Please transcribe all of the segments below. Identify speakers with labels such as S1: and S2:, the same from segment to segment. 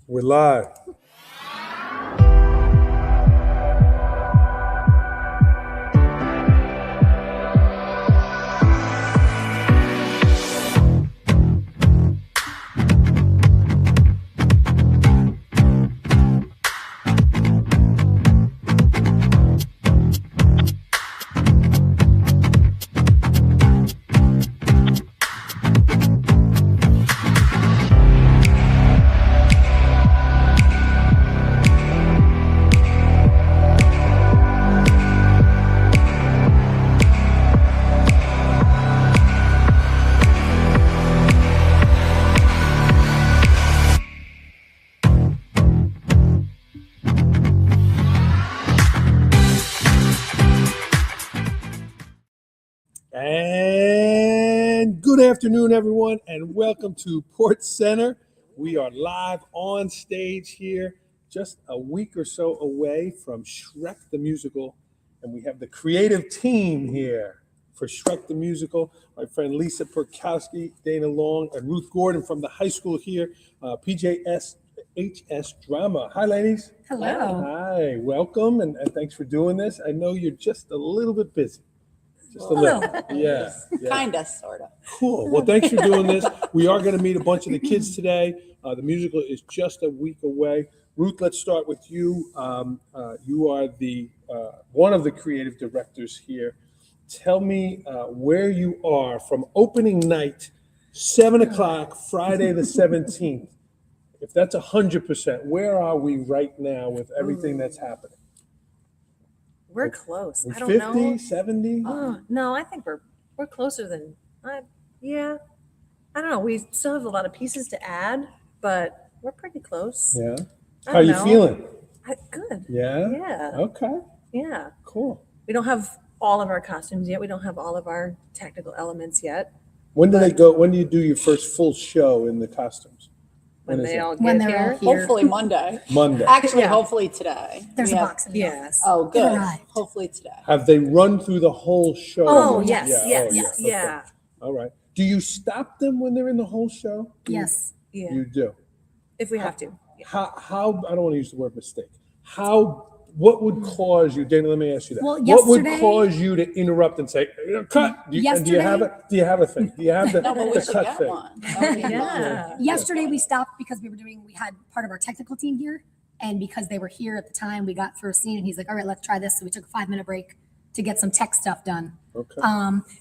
S1: We're live. And good afternoon, everyone, and welcome to Port Center. We are live on stage here, just a week or so away from Shrek the Musical, and we have the creative team here for Shrek the Musical. My friend Lisa Perkowski, Dana Long, and Ruth Gordon from the high school here, PJHS Drama. Hi, ladies.
S2: Hello.
S1: Hi, welcome, and thanks for doing this. I know you're just a little bit busy. Just a little. Yeah.
S2: Kinda, sorta.
S1: Cool. Well, thanks for doing this. We are going to meet a bunch of the kids today. The musical is just a week away. Ruth, let's start with you. You are the one of the creative directors here. Tell me where you are from opening night, 7 o'clock, Friday the 17th. If that's 100%, where are we right now with everything that's happening?
S3: We're close. I don't
S1: 50,
S3: know.
S1: 70?
S3: No, I think we're closer than yeah. I don't know. We still have a lot of pieces to add, but we're pretty close.
S1: Yeah.
S3: I
S1: How are
S3: don't
S1: you
S3: know.
S1: feeling?
S3: Good.
S1: Yeah?
S3: Yeah.
S1: Okay.
S3: Yeah.
S1: Cool.
S3: We don't have all of our costumes yet. We don't have all of our technical elements yet.
S1: When do they go? When do you do your first full show in the costumes?
S3: When
S1: is
S3: they
S1: it?
S3: all
S2: When
S3: get
S2: they're all
S3: here.
S2: here.
S4: Hopefully Monday.
S1: Monday.
S4: Actually,
S3: Yeah.
S4: hopefully today.
S2: There's
S4: We
S2: a
S4: have-
S2: box in the
S3: Yes.
S4: Oh, good.
S2: arrived.
S4: Hopefully today.
S1: Have they run through the whole show?
S3: Oh,
S1: Yeah.
S3: yes.
S1: Oh,
S3: Yes.
S1: yeah.
S3: Yeah.
S1: Okay. All right. Do you stop them when they're in the whole show?
S2: Yes.
S3: Yeah.
S1: You do.
S3: If we have to. Yeah.
S1: How I don't want to use the word mistake. What would cause you, Dana, let me ask you that.
S2: Well,
S1: what would
S2: yesterday-
S1: cause you to interrupt and say, cut? Do you have a thing? Do you have the,
S4: No, but we
S1: the
S4: should
S1: cut
S4: get
S1: thing?
S4: one. That would be fun.
S3: Yeah.
S2: Yesterday we stopped because we had part of our technical team here, and because they were here at the time, we got through a scene, and he's like, "All right, let's try this." So we took a 5-minute break to get some tech stuff done.
S1: Okay.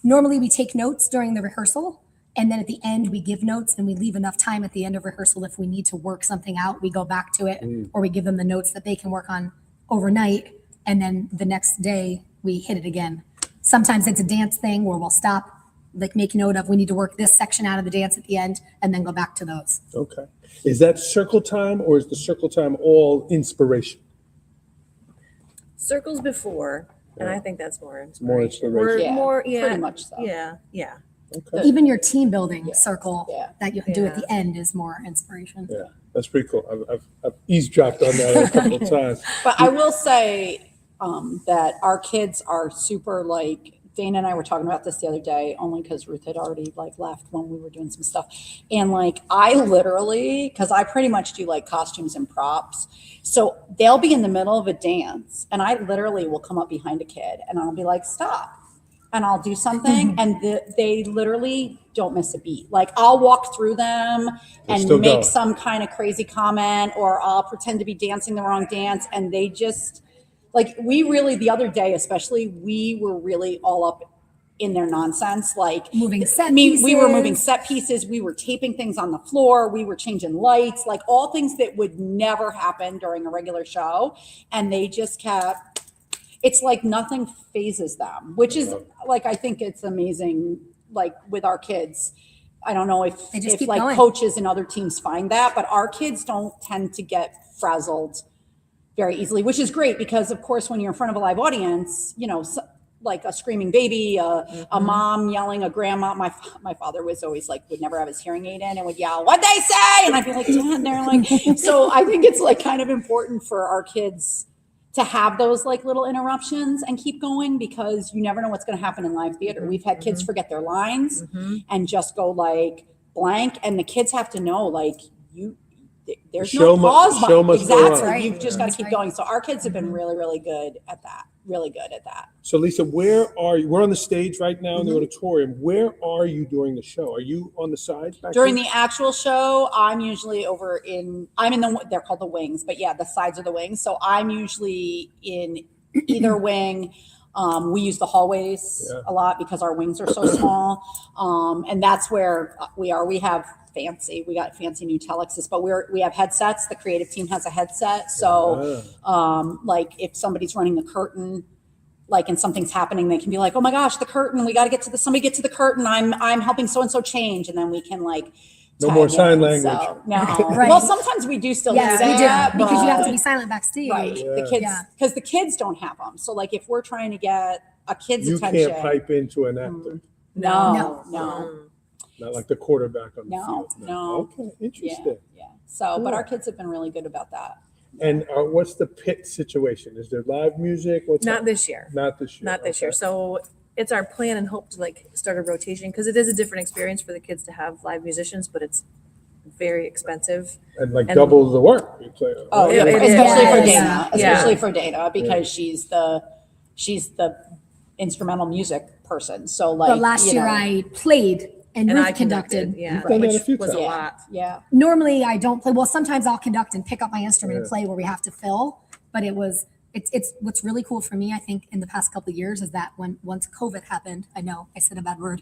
S2: Normally we take notes during the rehearsal, and then at the end we give notes, and we leave enough time at the end of rehearsal if we need to work something out. We go back to it, or we give them the notes that they can work on overnight, and then the next day we hit it again. Sometimes it's a dance thing where we'll stop, like make note of we need to work this section out of the dance at the end, and then go back to those.
S1: Okay. Is that circle time, or is the circle time all inspiration?
S3: Circles before, and I think that's more inspiration.
S1: More inspiration.
S4: Yeah,
S3: More, yeah.
S4: pretty much so.
S3: Yeah. Yeah.
S1: Okay.
S2: Even your team building
S4: Yeah.
S2: circle
S4: Yeah.
S2: that you do at
S3: Yeah.
S2: the end is more inspiration.
S1: Yeah, that's pretty cool. I've eavesdropped on that a couple of times.
S4: But I will say that our kids are super Dana and I were talking about this the other day, only because Ruth had already left when we were doing some stuff. And I literally, because I pretty much do costumes and props. So they'll be in the middle of a dance and I literally will come up behind a kid and I'll be like, stop. And I'll do something and they literally don't miss a beat. I'll walk through them and
S1: still
S4: make
S1: going.
S4: some kind of crazy comment, or I'll pretend to be dancing the wrong dance. And they just, we really, the other day especially, we were really all up in their nonsense.
S2: Moving set
S4: We were
S2: pieces.
S4: moving set pieces. We were taping things on the floor. We were changing lights, all things that would never happen during a regular show. And they just kept, it's nothing phases them, which is I think it's amazing. With our kids, I don't know if
S2: They just keep going.
S4: coaches and other teams find that, but our kids don't tend to get frazzled very easily, which is great because of course, when you're in front of a live audience, a screaming baby, a mom yelling, a grandma. My father was always would never have his hearing aid in and would yell, "What'd they say?" And I'd be like, "Dad," they're so I think it's kind of important for our kids to have those little interruptions and keep going, because you never know what's going to happen in live theater. We've had kids forget their lines and just go blank, and the kids have to know there's
S1: show
S4: no pause
S1: the show
S4: button.
S1: must go on.
S4: Exactly.
S2: Right.
S4: You've just got to
S2: That's
S4: keep
S2: right.
S4: going. So our kids have been really, really good at that. Really good at that.
S1: So Lisa, where are you? We're on the stage right now in the
S4: Mhm.
S1: auditorium. Where are you during the show? Are you on the side back
S4: During
S1: there?
S4: the actual show, I'm usually I'm in they're called the wings, but yeah, the sides are the wings. So I'm usually in either wing. We use the hallways
S1: Yeah.
S4: a lot because our wings are so small. And that's where we are. We got fancy new telexes, but we have headsets. The creative team has a headset. So, like if somebody's running the curtain, like, and something's happening, they can be like, oh my gosh, the curtain, we got to somebody get to the curtain. I'm helping so-and-so change. And then we can like,
S1: No more
S4: tag
S1: sign
S4: in.
S1: language.
S4: So, no.
S2: Right.
S4: Well, sometimes we do still
S2: Yes,
S4: do
S2: we
S4: that.
S2: do, because you have to
S4: but-
S2: be silent backstage.
S4: Right.
S1: Yeah.
S4: The kids,
S2: Yeah.
S4: because the kids don't have them. So like if we're trying to get a kid's
S1: You
S4: attention.
S1: can't pipe into an actor,
S4: No.
S1: not like the quarterback on the
S4: No,
S1: field.
S4: no.
S1: Okay, interesting.
S4: Yeah. So, but
S1: Cool.
S4: our kids have been really good about that.
S1: And what's the pit situation? Is there live music? What's
S3: Not this year.
S1: Not this year.
S3: Not this
S1: Okay.
S3: year. So it's our plan and hope to like start a rotation because it is a different experience for the kids to have live musicians, but it's very expensive.
S1: And like
S3: and-
S1: double the work. You play.
S4: Oh,
S3: It- it is.
S4: especially for
S2: Yes.
S4: Dana,
S3: Yeah.
S4: especially for Dana, because she's the instrumental music person. So like,
S2: But last year I played and
S3: And
S2: Ruth
S3: I
S2: conducted.
S3: Yeah,
S1: You've done that a
S3: which
S1: few
S3: was a
S1: times.
S3: lot.
S4: Yeah.
S2: Normally I don't play. Well, sometimes I'll conduct and pick up my instrument and
S1: Yeah.
S2: play where we have to fill. But it's what's really cool for me, I think, in the past couple of years is that once COVID happened, I know I said a bad word,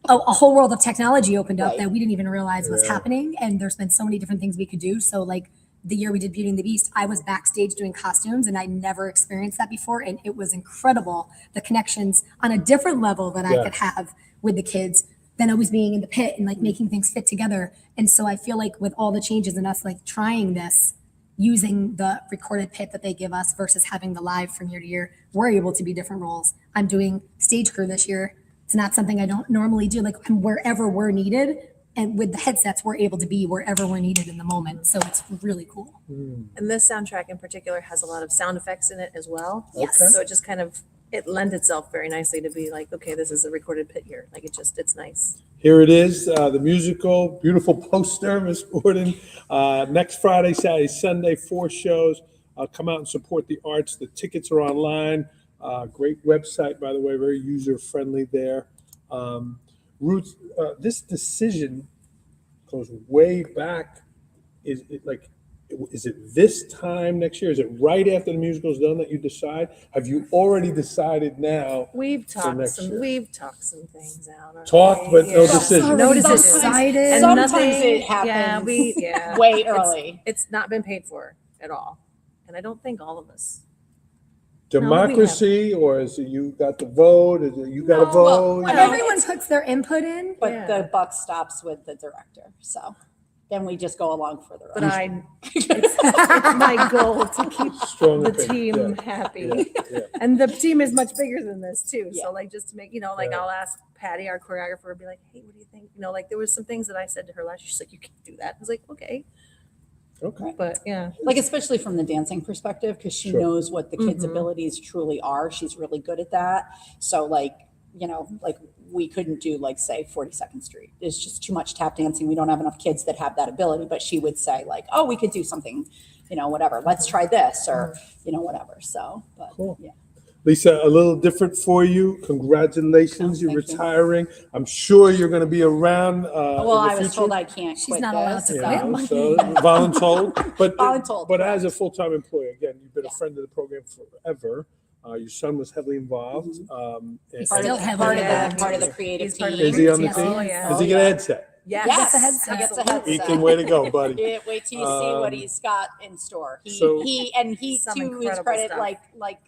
S2: a whole world of technology opened up
S4: Right.
S2: that we didn't even realize was
S1: Yeah.
S2: happening. And there's been so many different things we could do. So like the year we did Beauty and the Beast, I was backstage doing costumes and I never experienced that before. And it was incredible. The connections on a different level that I
S1: Yeah.
S2: could have with the kids than always being in the pit and like making things fit together. And so I feel like with all the changes and us like trying this, using the recorded pit that they give us versus having the live from year to year, we're able to be different roles. I'm doing stage crew this year. It's not something I don't normally do. Like I'm wherever we're needed. And with the headsets, we're able to be wherever we're needed in the moment. So it's really cool.
S3: And this soundtrack in particular has a lot of sound effects in it as well.
S2: Yes.
S1: Okay.
S3: So it just kind of, it lends itself very nicely to be like, okay, this is a recorded pit here. Like it's nice.
S1: Here it is, the musical, beautiful poster, Miss Gordon. Next Friday, Saturday, Sunday, 4 shows. Come out and support the arts. The tickets are online. Great website, by the way, very user-friendly there. Ruth, this decision goes way back. Is it this time next year? Is it right after the musical is done that you decide? Have you already decided now?
S3: We've talked
S1: next year.
S3: some things out. already.
S1: Talked, but no
S3: Yeah.
S1: decision.
S3: No
S2: Already
S3: decision.
S2: decided.
S3: And
S4: Sometimes
S3: nothing-
S4: it happens way early.
S3: It's not been paid for at all. And I don't think all of us.
S1: Democracy, or is it you got the vote? Is it you got to
S3: No,
S1: vote?
S4: well,
S2: Everyone puts their input in.
S4: But
S3: Yeah.
S4: the buck stops with the director. So then we just go along for the
S3: But
S4: ride.
S3: it's my goal to keep
S1: Strong
S3: the
S1: opinion,
S3: team
S1: yeah.
S3: happy.
S1: Yeah.
S3: And the team is much bigger than this too.
S4: Yeah.
S3: So like just to make, like
S1: Yeah.
S3: I'll ask Patty, our choreographer, be like, hey, what do you think? Like there was some things that I said to her last year. She's like, you can't do that. I was like, okay.
S1: Okay.
S3: But yeah.
S4: Like, especially from the dancing perspective, because she
S1: Sure.
S4: knows what the kids'
S3: Mhm.
S4: abilities truly are. She's really good at that. So like, like we couldn't do like, say, 42nd Street. There's just too much tap dancing. We don't have enough kids that have that ability. But she would say like, oh, we could do something, whatever. Let's try this or, whatever. So, but
S1: Cool.
S4: yeah.
S1: Lisa, a little different for you. Congratulations, you're
S4: thank you.
S1: retiring. I'm sure you're going to be around
S4: Well,
S1: in the
S4: I was
S1: future.
S4: told I can't
S2: She's
S4: quit
S2: not allowed
S4: this.
S2: to
S1: You
S2: quit.
S1: know, so voluntold. But
S4: Voluntold,
S1: but as a
S4: correct.
S1: full-time employee, again, you've been a
S4: Yeah.
S1: friend of the program forever. Your son was heavily involved.
S2: He's
S1: and-
S2: still
S4: Part of,
S2: heavily
S4: part, of
S3: involved.
S4: the, part of the creative
S3: He's part of
S4: team.
S1: Is he on the
S2: Yes,
S1: team?
S2: he is.
S3: yeah.
S1: Does he get a headset?
S3: Yes.
S4: Yes,
S2: a headset.
S4: he gets a
S3: Absolutely.
S4: headset.
S1: Ethan, way to go, buddy.
S4: Yeah, wait till you see what
S1: Um,
S4: he's got in store. He
S1: so-
S4: he
S3: Some
S4: to his
S3: incredible
S4: credit,
S3: stuff.
S4: like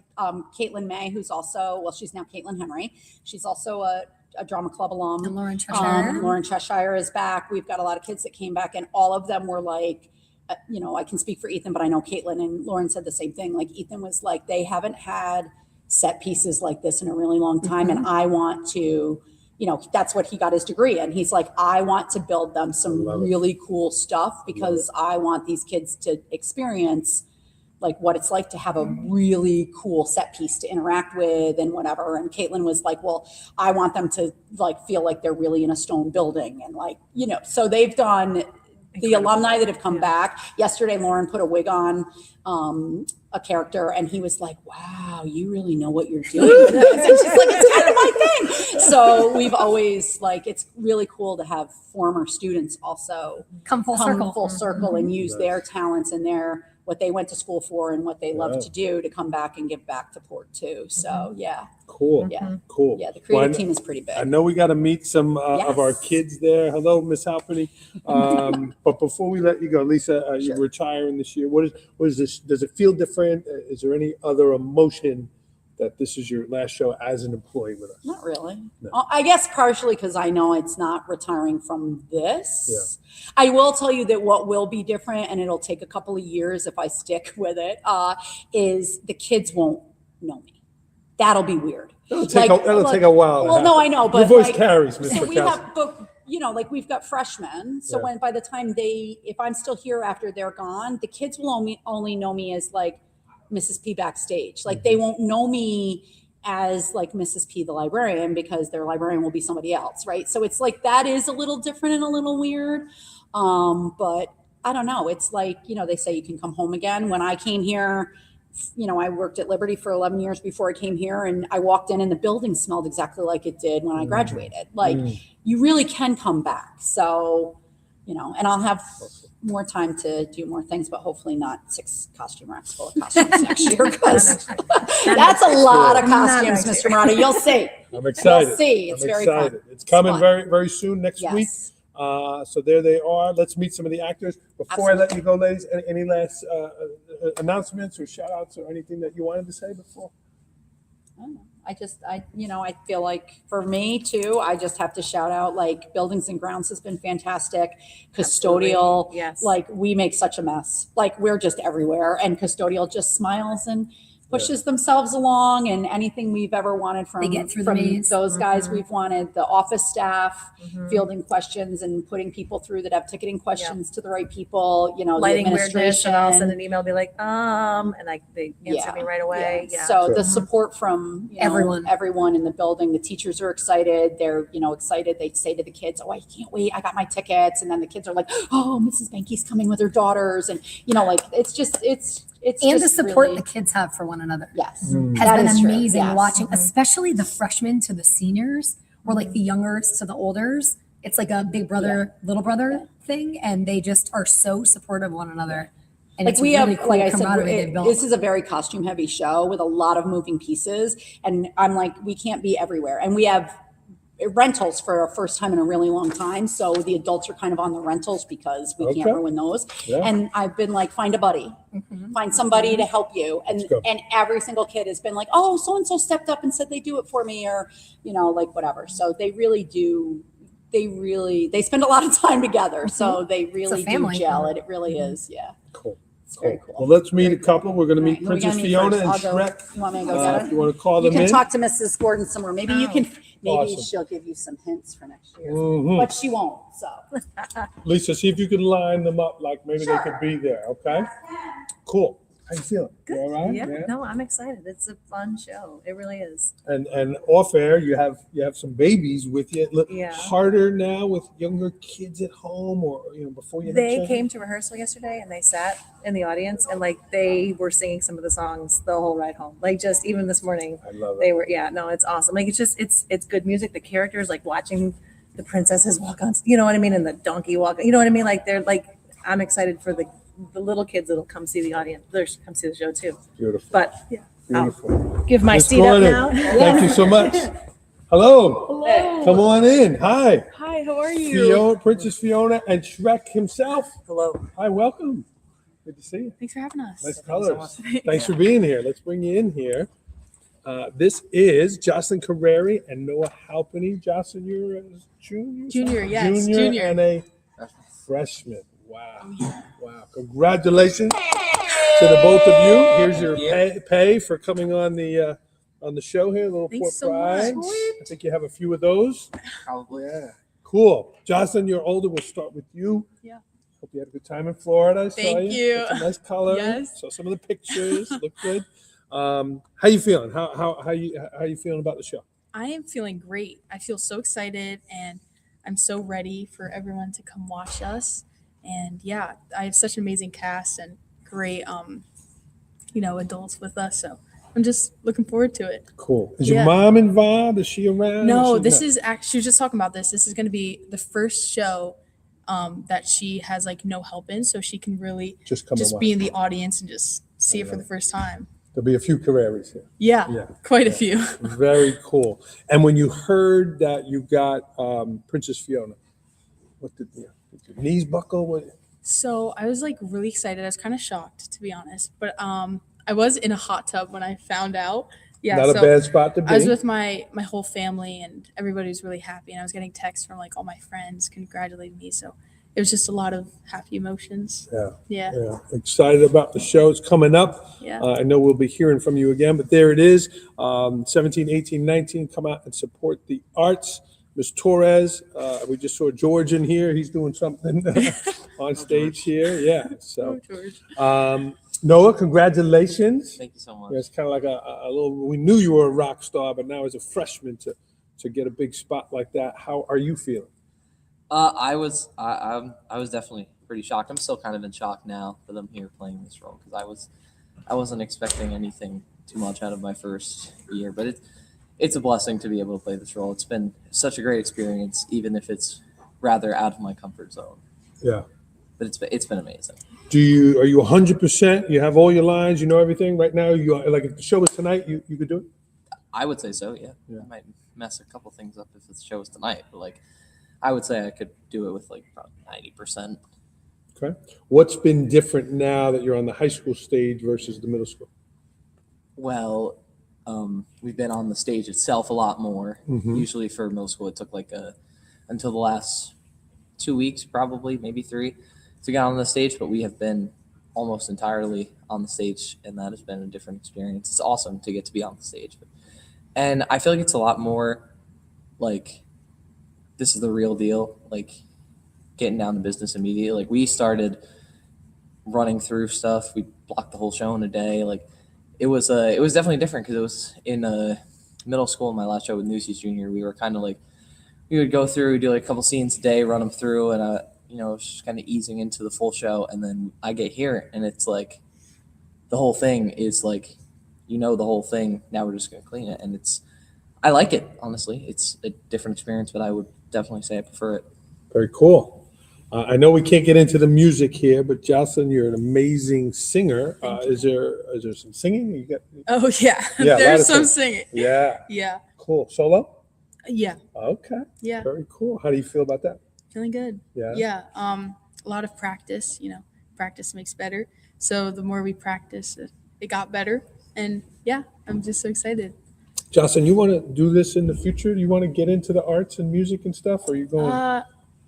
S4: Caitlin May, who's also she's now Caitlin Henry. She's also a drama club alum.
S2: And Lauren Cheshire.
S4: Lauren Cheshire is back. We've got a lot of kids that came back, and all of them were like, I can speak for Ethan, but I know Caitlin and Lauren said the same thing. Like Ethan was like, they haven't had set pieces like this in a really long time, and I want to. That's what he got his degree in. He's like, I want to build them some
S1: Love it.
S4: really cool stuff because I want these kids to experience like what it's like to have a really cool set piece to interact with and whatever. And Caitlin was like, well, I want them to like feel like they're really in a stone building and like, so they've done the alumni that have come back. Yesterday, Lauren put a wig on a character, and he was like, wow, you really know what you're doing. It's just like, it's kind of my thing. So we've always, like, it's really cool to have former students also
S2: Come full circle.
S4: and use their talents and what they went to school for and what they love to do to come back and give back to Port too. So yeah.
S1: Cool.
S4: Yeah.
S1: Cool.
S4: Yeah. The creative team is pretty
S1: I
S4: big.
S1: know we got to meet some of our
S4: Yes.
S1: kids there. Hello, Miss Halpenny. But before we let you go, Lisa, you're
S4: Sure.
S1: retiring this year. What is this? Does it feel different? Is there any other emotion that this is your last show as an employee with us?
S4: Not really.
S1: No.
S4: I guess partially because I know it's not retiring from this. I will tell you that what will be different, and it'll take a couple of years if I stick with it, is the kids won't know me. That'll be weird.
S1: It'll take a while. to
S4: Well, no,
S1: happen.
S4: I know,
S1: Your
S4: but
S1: voice
S4: like,
S1: carries, Miss
S4: so we
S1: Perkowski.
S4: have, but like we've got freshmen. So
S1: Yeah.
S4: by the time if I'm still here after they're gone, the kids will only know me as like Mrs. P backstage. Like they won't know me as like Mrs. P, the librarian, because their librarian will be somebody else. Right. So it's like, that is a little different and a little weird. But I don't know. It's like, they say you can come home again. When I came here, I worked at Liberty for 11 years before I came here, and I walked in and the building smelled exactly like it did when I graduated. Like you really can come back. So, and I'll have more time to do more things, but hopefully not 6 costume racks full of costumes next year, because that's a lot of costumes, Mr. Murata. You'll see.
S1: I'm excited.
S4: You'll see. It's
S1: I'm
S4: very
S1: excited.
S4: fun.
S1: It's coming
S4: fun.
S1: very, very soon next week.
S4: Yes.
S1: So there they are. Let's meet some of the actors. Before I let you go, ladies, any last announcements or shout outs or anything that you wanted to say before?
S4: I don't know. I feel like for me too, I just have to shout out, like, Buildings and Grounds has been fantastic. Custodial,
S3: Absolutely. Yes.
S4: like, we make such a mess. Like, we're just everywhere, and Custodial just smiles and pushes themselves along, and anything we've ever wanted from,
S2: They get through the maze.
S4: those guys, we've wanted. The office staff fielding questions and putting people through that have ticketing questions to the right people, the
S3: Lighting weirdness,
S4: administration.
S3: and I'll send an email, be like, and they answer me right away. Yeah.
S4: So the support from
S2: Everyone
S4: in the building, the teachers are excited. They're excited. They say to the kids, "Oh, I can't wait! I got my tickets." And then the kids are like, "Oh, Mrs. Banky's coming with her daughters," and like it's
S2: and the
S4: just
S2: support
S4: really,
S2: the kids have for one another
S4: yes
S2: has
S4: that
S2: been
S4: is true.
S2: amazing.
S4: Yes.
S2: Watching, especially the freshmen to the seniors, or like the youngers to the olders. It's like a big brother, little brother thing, and they just are so supportive of one another. And
S4: Like
S2: it's
S4: we
S2: really
S4: have,
S2: cool
S4: like I said,
S2: camaraderie they've built.
S4: this is a very costume heavy show with a lot of moving pieces, and I'm like, we can't be everywhere, and we have rentals for a first time in a really long time. So the adults are kind of on the rentals because we can't ruin those. Yeah. And I've been like, find a buddy, find somebody to help you. And every single kid has been like, oh, so-and-so stepped up and said they do it for me, or, like whatever. So they really do. They spend a lot of time together. So they really do gel it. It really is. Yeah.
S1: Cool.
S4: It's very cool.
S1: Well, let's meet a couple. We're going to meet
S4: Who we
S1: Princess
S4: gonna meet
S1: Fiona
S4: first?
S1: and Shrek.
S4: You want me to go get
S1: If
S4: it?
S1: you want to call
S4: You
S1: them
S4: can
S1: in.
S4: talk to Mrs. Gordon somewhere. Maybe you can. Maybe
S1: Awesome.
S4: she'll give you some hints for next year,
S1: Mhm.
S4: but she won't. So
S1: Lisa, see if you can line them up like maybe they could be there. Okay. Cool. How you feeling?
S3: Good.
S1: You all right?
S3: Yeah. No, I'm excited. It's a fun show. It really is.
S1: And off air, you have some babies with you.
S3: Yeah.
S1: Harder now with younger kids at home, or before you. Have
S3: They
S1: children?
S3: came to rehearsal yesterday and they sat in the audience and like they were singing some of the songs the whole ride home. Like just even this morning,
S1: I love it.
S3: they were. Yeah, no, it's awesome. Like it's good music. The characters, like watching the princesses walk on, you know what I mean, and the donkey walk. You know what I mean? Like they're like, I'm excited for the little kids that'll come see the audience. They'll come see the show too.
S1: Beautiful.
S3: But yeah,
S1: Beautiful.
S3: give my
S1: Miss
S3: seat up
S1: Gordon,
S3: now.
S1: Thank you so much. Hello.
S5: Hello.
S1: Come on in. Hi.
S5: Hi, how are you?
S1: Fiona, Princess Fiona, and Shrek himself.
S5: Hello.
S1: Hi, welcome. Good to see you.
S5: Thanks for having us.
S1: Nice colors. Thanks for being here. Let's bring you in here. This is Jocelyn Carreri and Noah Halpenny. Jocelyn, you're a junior?
S5: Junior, yes,
S1: Junior
S5: junior.
S1: and a freshman. Wow. Wow. Congratulations to the both of you. Here's your pay for coming on the show here. A little
S5: Thanks
S1: Port
S5: so
S1: Pride.
S5: much.
S1: I think you have a few of those.
S6: Probably, yeah.
S1: Cool. Jocelyn, you're older. We'll start with you.
S5: Yeah.
S1: Hope you had a good time in Florida. I saw
S5: Thank you.
S1: Got some nice colors.
S5: Yes.
S1: Saw some of the pictures. Look good. How you feeling? How you feeling about the show?
S5: I am feeling great. I feel so excited and I'm so ready for everyone to come watch us. And yeah, I have such an amazing cast and great, adults with us. So I'm just looking forward to it.
S1: Cool. Is your
S5: Yeah.
S1: mom involved? Is she around?
S5: No,
S1: Is she
S5: this
S1: not?
S5: is actually, she was just talking about this. This is going to be the first show that she has like no help in. So she can really
S1: Just come and
S5: just
S1: watch.
S5: be in the audience and just see it for the first time.
S1: There'll be a few Carreras here.
S5: Yeah,
S1: Yeah.
S5: quite a few.
S1: Very cool. And when you heard that you got Princess Fiona, what did your knees buckle? What?
S5: So I was like really excited. I was kind of shocked, to be honest. But I was in a hot tub when I found out. Yeah,
S1: Not
S5: so
S1: a bad spot to be.
S5: I was with my whole family and everybody was really happy. And I was getting texts from like all my friends congratulating me. So it was just a lot of happy emotions.
S1: Yeah.
S5: Yeah.
S1: Yeah, excited about the show. It's coming up.
S5: Yeah.
S1: I know we'll be hearing from you again, but there it is. 17, 18, 19, come out and support the arts. Ms. Torres, we just saw George in here. He's doing something on stage here. Yeah. So,
S5: George.
S1: Noah, congratulations.
S6: Thank you so much.
S1: It's kind of like a little, we knew you were a rock star, but now as a freshman to get a big spot like that, how are you feeling?
S6: I was definitely pretty shocked. I'm still kind of in shock now that I'm here playing this role because I wasn't expecting anything too much out of my first year, but it's a blessing to be able to play this role. It's been such a great experience, even if it's rather out of my comfort zone.
S1: Yeah.
S6: But it's been amazing.
S1: Are you 100%? You have all your lines, you know everything right now? You like if the show was tonight, you could do it?
S6: I would say so. Yeah.
S1: Yeah.
S6: I might mess a couple things up if the show was tonight, but like I would say I could do it with like probably 90%.
S1: Okay. What's been different now that you're on the high school stage versus the middle school?
S6: Well, we've been on the stage itself a lot more.
S1: Mhm.
S6: Usually for middle school, it took like until the last 2 weeks, probably maybe 3, to get on the stage. But we have been almost entirely on the stage, and that has been a different experience. It's awesome to get to be on the stage, and I feel like it's a lot more like this is the real deal. Like getting down to business immediately. Like we started running through stuff. We blocked the whole show in a day. Like it was definitely different because it was in middle school. My last show with Newsies Junior, we were kind of like we would go through, do like a couple scenes a day, run them through, and it's just kind of easing into the full show. And then I get here, and it's like the whole thing is like the whole thing. Now we're just gonna clean it, and I like it honestly. It's a different experience, but I would definitely say I prefer it.
S1: Very cool. I know we can't get into the music here, but Jocelyn, you're an amazing singer. Is there some singing? You got?
S5: Oh yeah.
S1: Yeah, a lot
S5: There's
S1: of
S5: some
S1: singing.
S5: singing.
S1: Yeah.
S5: Yeah.
S1: Cool. Solo?
S5: Yeah.
S1: Okay.
S5: Yeah.
S1: Very cool. How do you feel about that?
S5: Feeling good.
S1: Yeah.
S5: Yeah. A lot of practice, practice makes better. So the more we practice, it got better. And yeah, I'm just so excited.
S1: Jocelyn, you want to do this in the future? Do you want to get into the arts and music and stuff? Or are you going?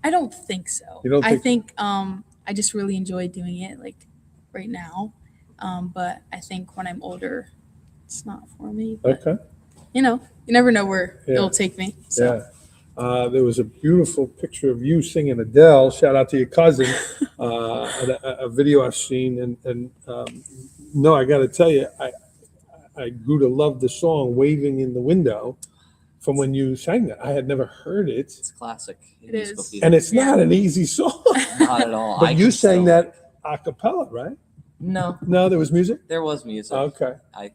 S5: I don't think so.
S1: You don't
S5: I
S1: think-
S5: think I just really enjoy doing it like right now. But I think when I'm older, it's not for me. But,
S1: Okay.
S5: you never know where
S1: Yeah.
S5: it'll take me. So.
S1: Yeah. There was a beautiful picture of you singing Adele. Shout out to your cousin. A video I've seen, and no, I got to tell you, I grew to love the song "Waving in the Window" from when you sang that. I had never heard it,
S6: It's classic. in
S5: It
S6: musical
S5: is.
S6: theater.
S1: and it's not an easy song.
S6: Not at all.
S1: But
S6: I
S1: you
S6: can
S1: sang
S6: still-
S1: that a cappella, right?
S6: No,
S1: No, there was music.
S6: there was music.
S1: Okay.
S6: I'm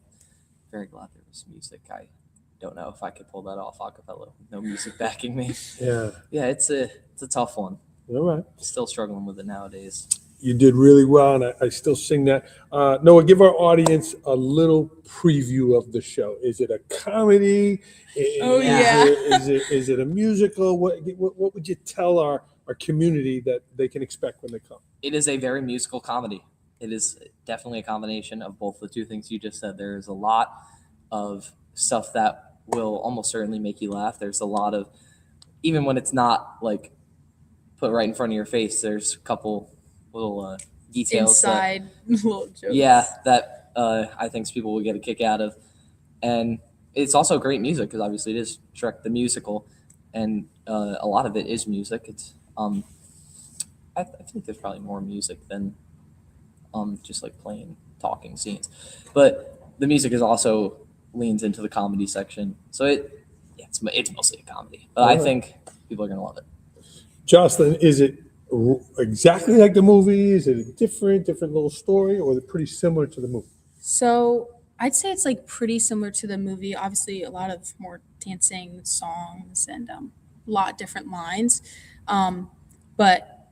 S6: very glad there was music. I don't know if I could pull that off a cappella. No music backing me.
S1: Yeah.
S6: Yeah, it's a tough one.
S1: All right.
S6: Still struggling with it nowadays.
S1: You did really well, and I still sing that. Noah, give our audience a little preview of the show. Is it a comedy?
S5: Oh, yeah.
S1: Is it a musical? What would you tell our community that they can expect when they come?
S6: It is a very musical comedy. It is definitely a combination of both the two things you just said. There is a lot of stuff that will almost certainly make you laugh. There's a lot of, even when it's not like put right in front of your face, there's a couple little details
S5: Inside little jokes.
S6: that I think people will get a kick out of. And it's also great music because obviously it is Shrek the Musical, and a lot of it is music. It's I think there's probably more music than just like plain talking scenes, but the music is also leans into the comedy section. So it's mostly a comedy, but I
S1: Alright.
S6: think people are gonna love it.
S1: Jocelyn, is it exactly like the movie? Is it a different little story, or is it pretty similar to the movie?
S5: So I'd say it's like pretty similar to the movie. Obviously, a lot of more dancing songs and a lot different lines. But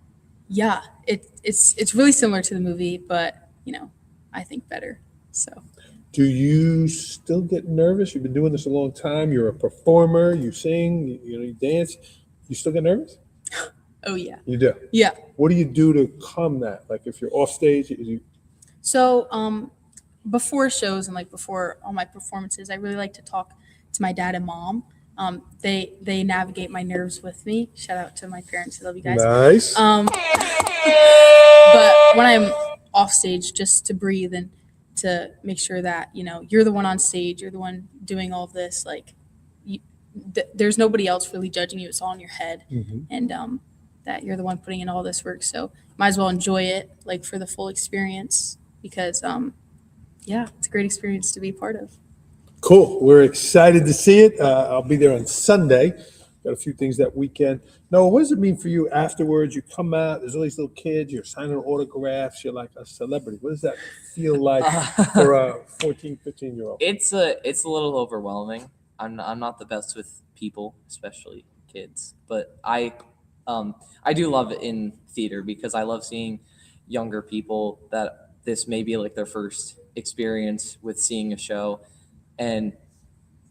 S5: yeah, it's really similar to the movie, but I think better. So
S1: Do you still get nervous? You've been doing this a long time. You're a performer. You sing. You dance. You still get nervous?
S5: oh yeah,
S1: You do.
S5: yeah.
S1: What do you do to calm that? Like if you're off stage,
S5: So before shows and like before all my performances, I really like to talk to my dad and mom. They navigate my nerves with me. Shout out to my parents. I love you guys.
S1: nice.
S5: But when I'm off stage, just to breathe and to make sure that you're the one on stage, you're the one doing all of this. Like, there's nobody else really judging you. It's all in your head, and that you're the one putting in all this work. So might as well enjoy it, like for the full experience, because yeah, it's a great experience to be a part of.
S1: Cool. We're excited to see it. I'll be there on Sunday. Got a few things that weekend. Noah, what does it mean for you afterwards? You come out, there's all these little kids, you're signing autographs, you're like a celebrity. What does that feel like for a 14, 15-year-old?
S6: It's a little overwhelming. I'm not the best with people, especially kids, but I do love it in theater because I love seeing younger people that this may be like their first experience with seeing a show. And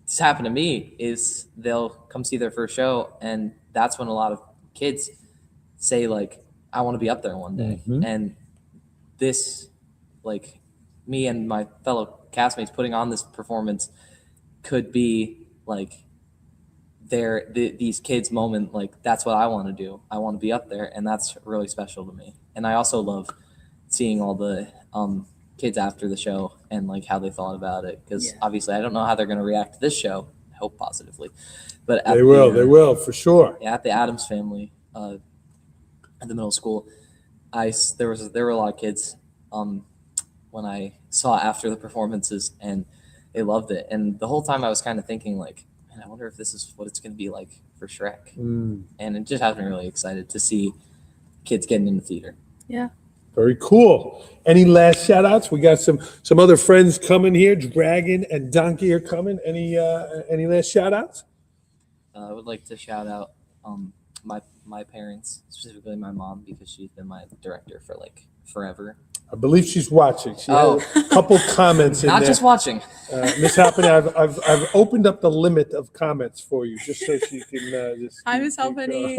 S6: this happened to me is they'll come see their first show, and that's when a lot of kids say like, I want to be up there one day. And this, like, me and my fellow castmates putting on this performance could be like these kids' moment. Like, that's what I want to do. I want to be up there, and that's really special to me. And I also love seeing all the kids after the show and like how they thought about it, because obviously I don't know how they're going to react to this show. I hope positively, but
S1: They will for sure.
S6: Yeah, at the Adams Family at the middle school, there were a lot of kids when I saw after the performances, and they loved it. And the whole time I was kind of thinking like, man, I wonder if this is what it's going to be like for Shrek. And it just has me really excited to see kids getting into theater.
S5: Yeah.
S1: Very cool. Any last shout outs? We got some other friends coming here. Dragon and Donkey are coming. Any last shout outs?
S6: I would like to shout out my parents, specifically my mom, because she's been my director for like forever.
S1: I believe she's watching. She had a couple comments in
S6: Not
S1: there.
S6: just watching.
S1: Miss Halpenny, I've opened up the limit of comments for you, just so she can just.
S5: Hi, Miss Halpenny.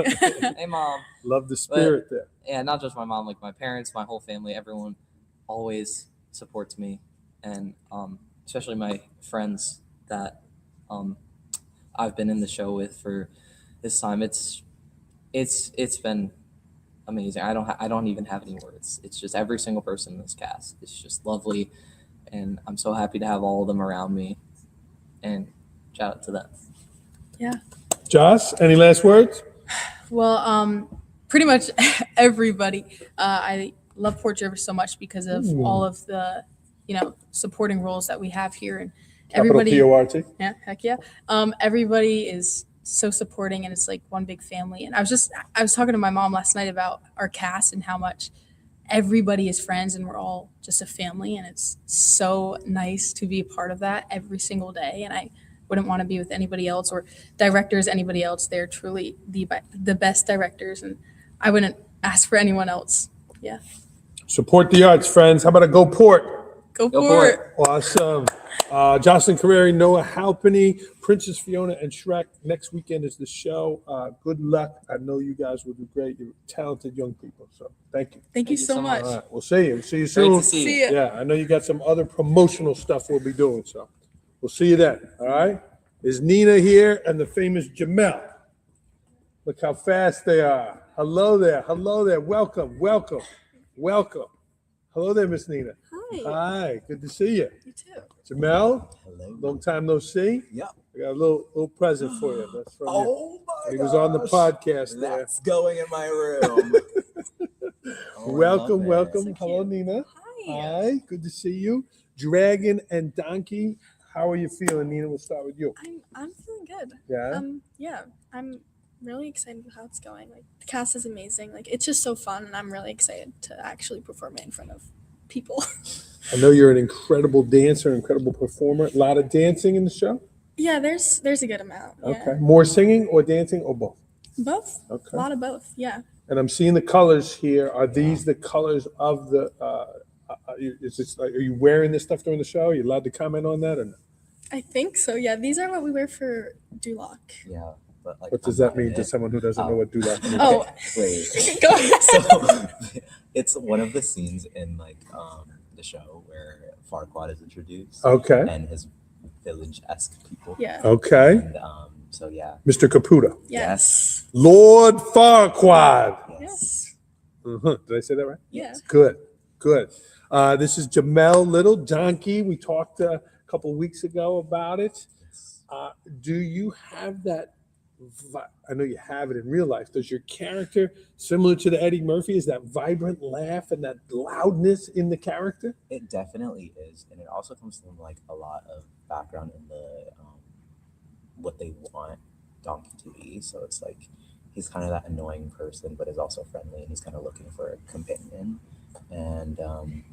S6: Hey, Mom.
S1: Love the spirit there.
S6: Yeah, not just my mom, like my parents, my whole family, everyone always supports me, and especially my friends that I've been in the show with for this time. It's been amazing. I don't even have any words. It's just every single person in this cast. It's just lovely, and I'm so happy to have all of them around me. And shout out to them.
S5: Yeah.
S1: Josh, any last words?
S5: Well, pretty much everybody. I love Port Jervis so much because of all of the, supporting roles that we have here, and everybody.
S1: Capital P-O-R-T.
S5: Yeah, heck yeah. Everybody is so supporting, and it's like one big family. And I was talking to my mom last night about our cast and how much everybody is friends, and we're all just a family, and it's so nice to be a part of that every single day. And I wouldn't want to be with anybody else or directors, anybody else. They're truly the best directors, and I wouldn't ask for anyone else. Yeah.
S1: Support the arts, friends. How about a Go Port?
S5: Go
S6: Go
S5: for it.
S1: Awesome. Jocelyn Carreri, Noah Halpenny, Princess Fiona, and Shrek. Next weekend is the show. Good luck. I know you guys will do great. You're talented young people. So thank you.
S5: Thank you so much.
S1: All right. We'll see you. See you
S6: Great
S1: soon.
S6: to see you.
S5: See ya.
S1: Yeah, I know you got some other promotional stuff we'll be doing. So we'll see you then. All right. Is Nina here and the famous Jamel? Look how fast they are. Hello there. Hello there. Welcome. Welcome. Welcome. Hello there, Miss Nina.
S7: Hi.
S1: Hi. Good to see you.
S7: You too.
S1: Jamel,
S8: Hello.
S1: long time no see.
S8: Yep.
S1: I got a little present for you. That's from you.
S8: Oh my
S1: He was on the
S8: gosh.
S1: podcast there.
S8: That's going in my room. Oh, I
S1: Welcome,
S8: love
S1: welcome.
S8: it.
S1: Hello, Nina.
S7: Hi.
S1: Hi. Good to see you. Dragon and Donkey. How are you feeling, Nina? We'll start with you.
S7: I'm feeling good.
S1: Yeah.
S7: Yeah. I'm
S5: really excited with how it's going. Like the cast is amazing. Like it's just so fun, and I'm really excited to actually perform it in front of people.
S1: I know you're an incredible dancer, incredible performer. A lot of dancing in the show?
S5: Yeah, there's a good amount. Yeah.
S1: Okay. More singing or dancing or both?
S5: Both.
S1: Okay.
S5: A lot of both. Yeah.
S1: And I'm seeing the colors here. Are these the colors of the, is this, like, are you wearing this stuff during the show? Are you allowed to comment on that or no?
S5: I think so. Yeah, these are what we wear for Duloc.
S7: Yeah, but like.
S1: What does
S7: I'm
S1: that mean
S7: not
S1: to
S7: in it.
S1: someone who doesn't know
S7: Oh.
S1: what dulak means?
S5: Oh,
S7: Wait.
S5: go ahead.
S7: So it's one of the scenes in like the show where Farquaad is introduced.
S1: Okay.
S7: And his village-esque people.
S5: Yeah.
S1: Okay.
S7: And so yeah.
S1: Mr. Caputo.
S5: Yes.
S1: Lord Farquaad.
S5: Yes.
S1: Did I say that right?
S5: Yeah.
S1: Good. Good. This is Jamel Little, Donkey. We talked a couple weeks ago about it. Do you have that? I know you have it in real life. Does your character, similar to the Eddie Murphy, is that vibrant laugh and that loudness in the character?
S7: It definitely is, and it also comes from like a lot of background in the what they want Donkey to be. So it's like he's kind of that annoying person, but is also friendly, and he's kind of looking for a companion. And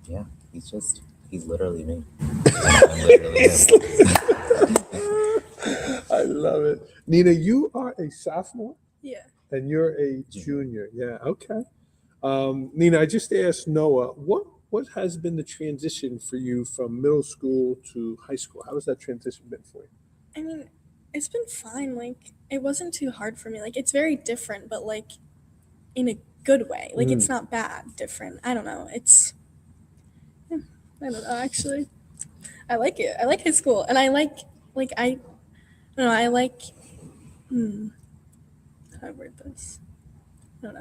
S7: yeah, he's literally me. I'm literally him.
S1: I love it. Nina, you are a sophomore
S5: Yeah.
S1: and you're a junior. Yeah, okay. Nina, I just asked Noah, what has been the transition for you from middle school to high school? How has that transition been for you?
S5: I mean, it's been fine. Like it wasn't too hard for me. Like it's very different, but like in a good way. Like it's not bad different. I don't know. It's I don't know actually. I like it. I like high school, and I like I don't know. I like how do I word this? I don't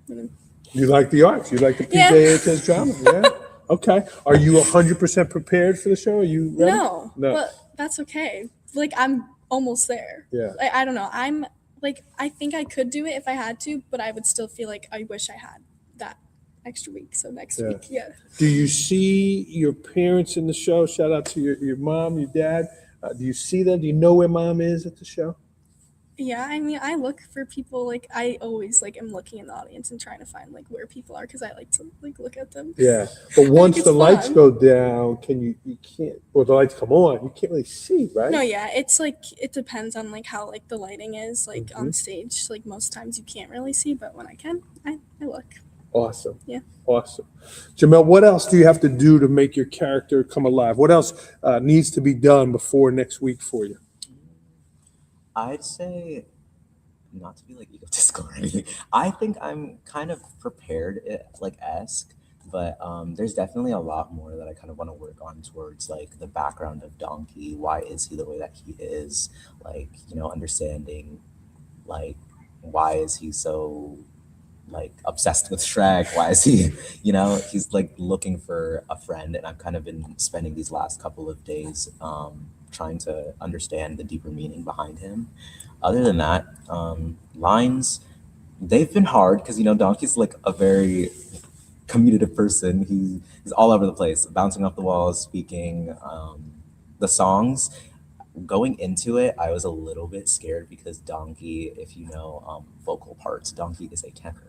S5: know.
S1: You like the arts. You like the
S5: Yeah.
S1: PJHS Drama. Yeah. Okay. Are you 100% prepared for the show? Are you ready?
S5: No,
S1: No.
S5: but that's okay. Like I'm almost there.
S1: Yeah.
S5: I don't know. I'm like I think I could do it if I had to, but I would still feel like I wish I had that extra week. So next
S1: Yeah.
S5: week, yeah.
S1: Do you see your parents in the show? Shout out to your mom, your dad. Do you see them? Do you know where mom is at the show?
S5: Yeah, I mean, I look for people. Like I always like am looking in the audience and trying to find like where people are because I like to like look at them.
S1: Yeah. But once
S5: it's
S1: the lights
S5: fun.
S1: go down, you can't, or the lights come on, you can't really see, right?
S5: No, yeah, it's like it depends on like how like the lighting is like
S1: Mm-hmm.
S5: on stage. Like most times you can't really see, but when I can, I look.
S1: Awesome.
S5: Yeah.
S1: Awesome. Jamel, what else do you have to do to make your character come alive? What else needs to be done before next week for you?
S7: I'd say, not to be like egotistical or anything, I think I'm kind of prepared, esque, but there's definitely a lot more that I kind of want to work on towards like the background of Donkey. Why is he the way that he is? Like, understanding like why is he so like obsessed with Shrek? Why is he, he's like looking for a friend, and I've kind of been spending these last couple of days trying to understand the deeper meaning behind him. Other than that, lines, they've been hard because Donkey's like a very commutative person. He's all over the place, bouncing off the walls, speaking. The songs, going into it, I was a little bit scared because Donkey, if you know vocal parts, Donkey is a tenor.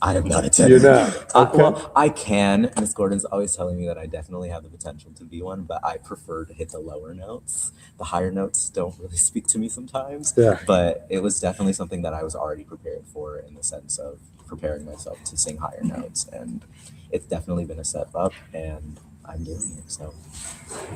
S7: I am not a tenor.
S1: You're not. Okay.
S7: Well, I can. Miss Gordon's always telling me that I definitely have the potential to be one, but I prefer to hit the lower notes. The higher notes don't really speak to me sometimes.
S1: Yeah.
S7: But it was definitely something that I was already prepared for in the sense of preparing myself to sing higher notes. And it's definitely been a step up, and I'm doing it. So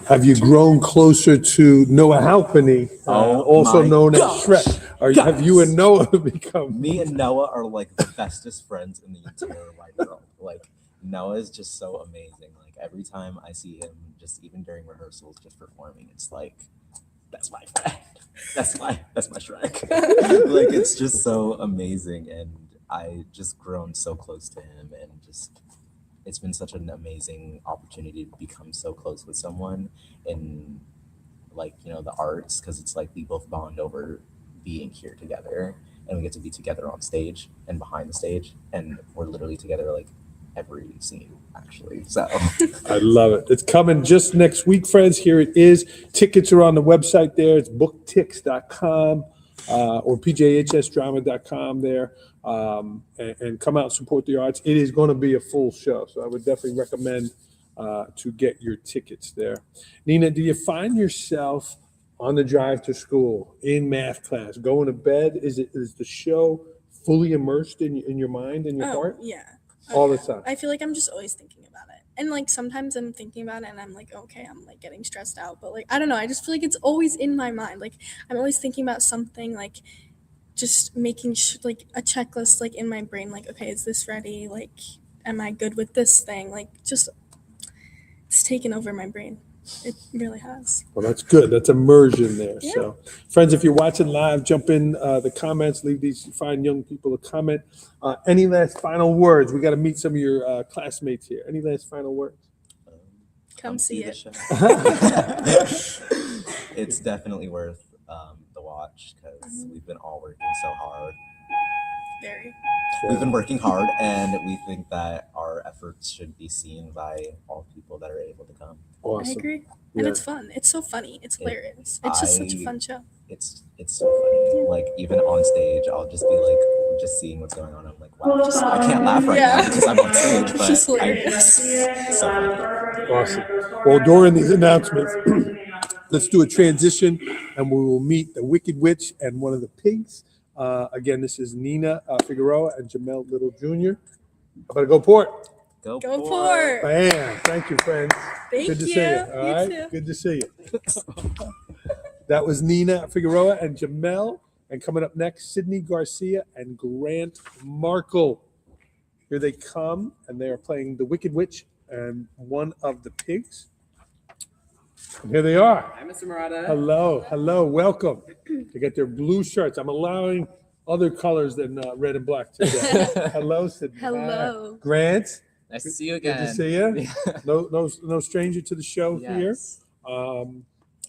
S1: Have you grown closer to Noah Halfpenny,
S7: Oh
S1: also
S7: my
S1: known
S7: gosh.
S1: as Shrek? Have you and Noah become?
S7: me and Noah are like the bestest friends in the entire wide world. Like Noah is just so amazing. Like every time I see him, just even during rehearsals, just performing, it's like, that's my friend. That's my Shrek. Like it's just so amazing, and I just grown so close to him, and just it's been such an amazing opportunity to become so close with someone in like the arts, because it's like we both bond over being here together, and we get to be together on stage and behind the stage, and we're literally together like every scene actually. So
S1: I love it. It's coming just next week, friends. Here it is. Tickets are on the website there. It's booktix.com. or PJHSdrama.com there, and come out and support the arts. It is going to be a full show, so I would definitely recommend to get your tickets there. Nina, do you find yourself on the drive to school, in math class, going to bed? Is the show fully immersed in your mind and your heart
S9: Yeah.
S1: all the
S9: yeah.
S1: time?
S9: I feel like I'm just always thinking about it. And like sometimes I'm thinking about it and I'm like, okay, I'm like getting stressed out. But like, I don't know. I just feel like it's always in my mind. Like I'm always thinking about something, like just making like a checklist like in my brain. Like, okay, is this ready? Like, am I good with this thing? Like just it's taken over my brain. It really has.
S1: Well, that's good. That's immersion there.
S9: Yeah.
S1: So, friends, if you're watching live, jump in the comments. Leave these fine young people a comment. Any last final words? We got to meet some of your classmates here. Any last final words?
S9: Come see
S7: the
S9: it.
S7: show. It's definitely worth the watch because we've been all working so hard.
S9: Very.
S7: We've been working hard, and we think that our efforts should be seen by all people that are able to come.
S1: Awesome.
S9: I agree. And
S1: Yeah.
S9: it's fun. It's so funny. It's hilarious. It's just such a fun show.
S7: It's so funny. Like even on stage, I'll just be like, just seeing what's going on. I'm like, wow, I can't laugh right
S9: Yeah.
S7: now because I'm on stage, but
S9: Just hilarious.
S7: it's so funny.
S1: Awesome. Well, during these announcements, let's do a transition, and we will meet the Wicked Witch and one of the pigs. Again, this is Nina Figueroa and Jamel Little Jr. I better go Port.
S7: Go
S9: for it.
S1: Bam. Thank you, friends.
S9: Thank
S1: Good to
S9: you.
S1: see you. All
S9: You
S1: right.
S9: too.
S1: Good to see you. That was Nina Figueroa and Jamel. And coming up next, Sydney Garcia and Grant Markle. Here they come, and they are playing the Wicked Witch and one of the pigs. And here they are.
S10: Hi, Mr. Murata.
S1: Hello, welcome. They got their blue shirts. I'm allowing other colors than red and black today. Hello, Sydney.
S5: Hello.
S1: Grant,
S6: Nice to see you
S1: good
S6: again.
S1: to see you. No stranger to the show here.
S6: Yes.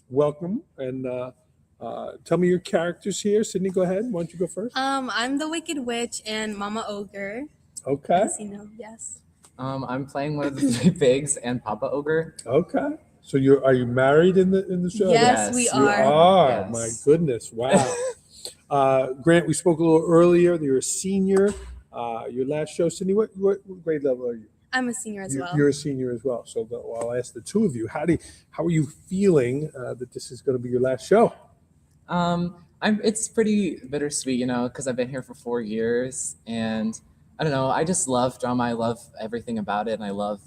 S1: Welcome, and tell me your characters here. Sydney, go ahead. Why don't you go first?
S5: I'm the Wicked Witch and Mama Ogre.
S1: Okay,
S5: As you know, yes.
S6: I'm playing one of the three pigs and Papa Ogre.
S1: okay. So are you married in the show?
S5: Yes, we
S6: Yes,
S1: You
S5: are.
S1: are.
S6: Yes.
S1: My goodness. Wow. Grant, we spoke a little earlier. You're a senior. Your last show, Sydney, what grade level are you?
S5: I'm a senior as well.
S1: You're a senior as well. So I'll ask the two of you. How are you feeling that this is going to be your last show?
S6: It's pretty bittersweet, because I've been here for 4 years, and I don't know. I just love drama. I love everything about it, and I love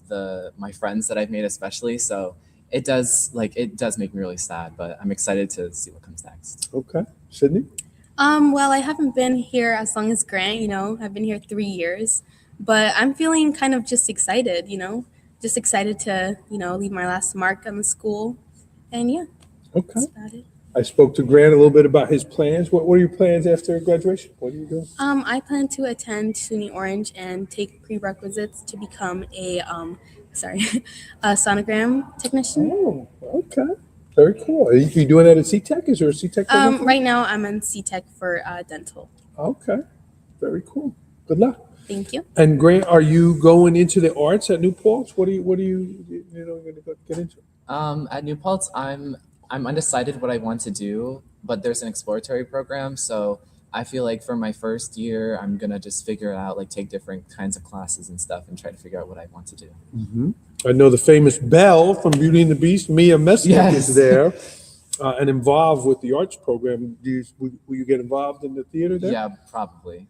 S6: my friends that I've made, especially. So it does make me really sad, but I'm excited to see what comes next.
S1: Okay, Sydney.
S5: Well, I haven't been here as long as Grant, I've been here 3 years, but I'm feeling kind of just excited, just excited to, leave my last mark on the school. And yeah,
S1: Okay.
S5: that's about it.
S1: I spoke to Grant a little bit about his plans. What are your plans after graduation? What are you doing?
S5: I plan to attend SUNY Orange and take prerequisites to become a sonogram technician.
S1: Oh, okay. Very cool. Are you doing that at CTEC? Is there a CTEC program?
S5: Right now I'm in C-Tech for dental.
S1: Okay. Very cool. Good luck.
S5: Thank you.
S1: And Grant, are you going into the arts at New Paltz? What are you going to get into?
S6: At New Paltz, I'm undecided what I want to do, but there's an exploratory program, so I feel like for my first year, I'm gonna just figure it out, like take different kinds of classes and stuff, and try to figure out what I want to do.
S1: Mm-hmm. I know the famous Belle from Beauty and the Beast, Mia Messnick,
S6: Yes.
S1: is there and involved with the arts program. Will you get involved in the theater there?
S6: Yeah, probably.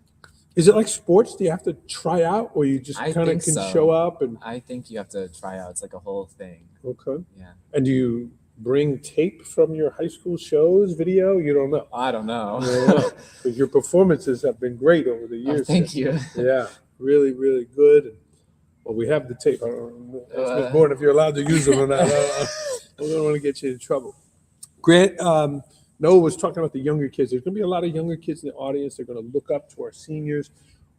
S1: Is it like sports? Do you have to try out, or you just
S6: I
S1: kind of
S6: think
S1: can
S6: so.
S1: show up? And
S6: I think you have to try out. It's like a whole thing.
S1: okay.
S6: Yeah.
S1: And do you bring tape from your high school shows, video? You don't know.
S6: I don't know.
S1: Because your performances have been great over the
S6: Oh,
S1: years.
S6: thank you.
S1: Yeah, really, really good. Well, we have the tape. I don't know, Ms. Bourne, if you're allowed to use them or not. I don't want to get you in trouble. Grant, Noah was talking about the younger kids. There's going to be a lot of younger kids in the audience. They're going to look up to our seniors.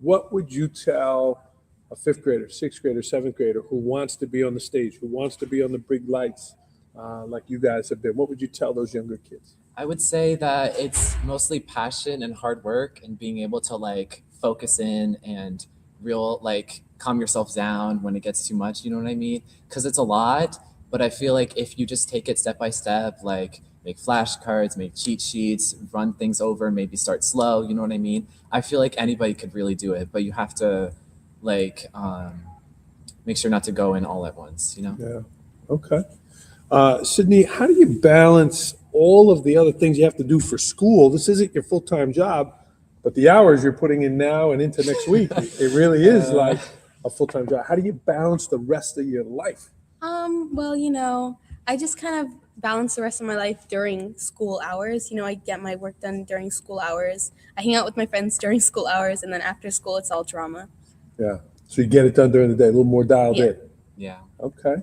S1: What would you tell a fifth grader, sixth grader, seventh grader who wants to be on the stage, who wants to be on the big lights like you guys have been? What would you tell those younger kids?
S6: I would say that it's mostly passion and hard work and being able to like focus in and calm yourself down when it gets too much, you know what I mean? Because it's a lot, but I feel like if you just take it step by step, like
S8: make flashcards, make cheat sheets, run things over, maybe start slow. You know what I mean? I feel like anybody could really do it, but you have to like make sure not to go in all at once. You know?
S1: Yeah. Okay. Sydney, how do you balance all of the other things you have to do for school? This isn't your full-time job, but the hours you're putting in now and into next week, it really is like a full-time job. How do you balance the rest of your life?
S10: Well, you know, I just kind of balance the rest of my life during school hours. You know, I get my work done during school hours. I hang out with my friends during school hours, and then after school, it's all drama.
S1: Yeah. So you get it done during the day, a little more dialed in.
S8: Yeah.
S1: Okay.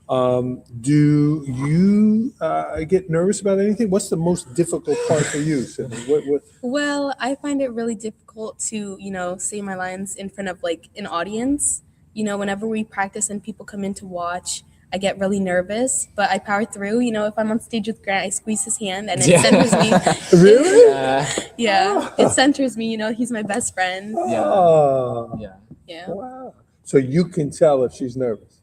S1: Do you get nervous about anything? What's the most difficult part for you, Sydney? What?
S10: Well, I find it really difficult to, you know, say my lines in front of like an audience. You know, whenever we practice and people come in to watch, I get really nervous, but I power through. You know, if I'm on stage with Grant, I squeeze his hand and it centers me.
S1: Really?
S10: Yeah, it centers me. You know, he's my best friend.
S1: Oh.
S8: Yeah.
S10: Yeah.
S1: Wow. So you can tell if she's nervous.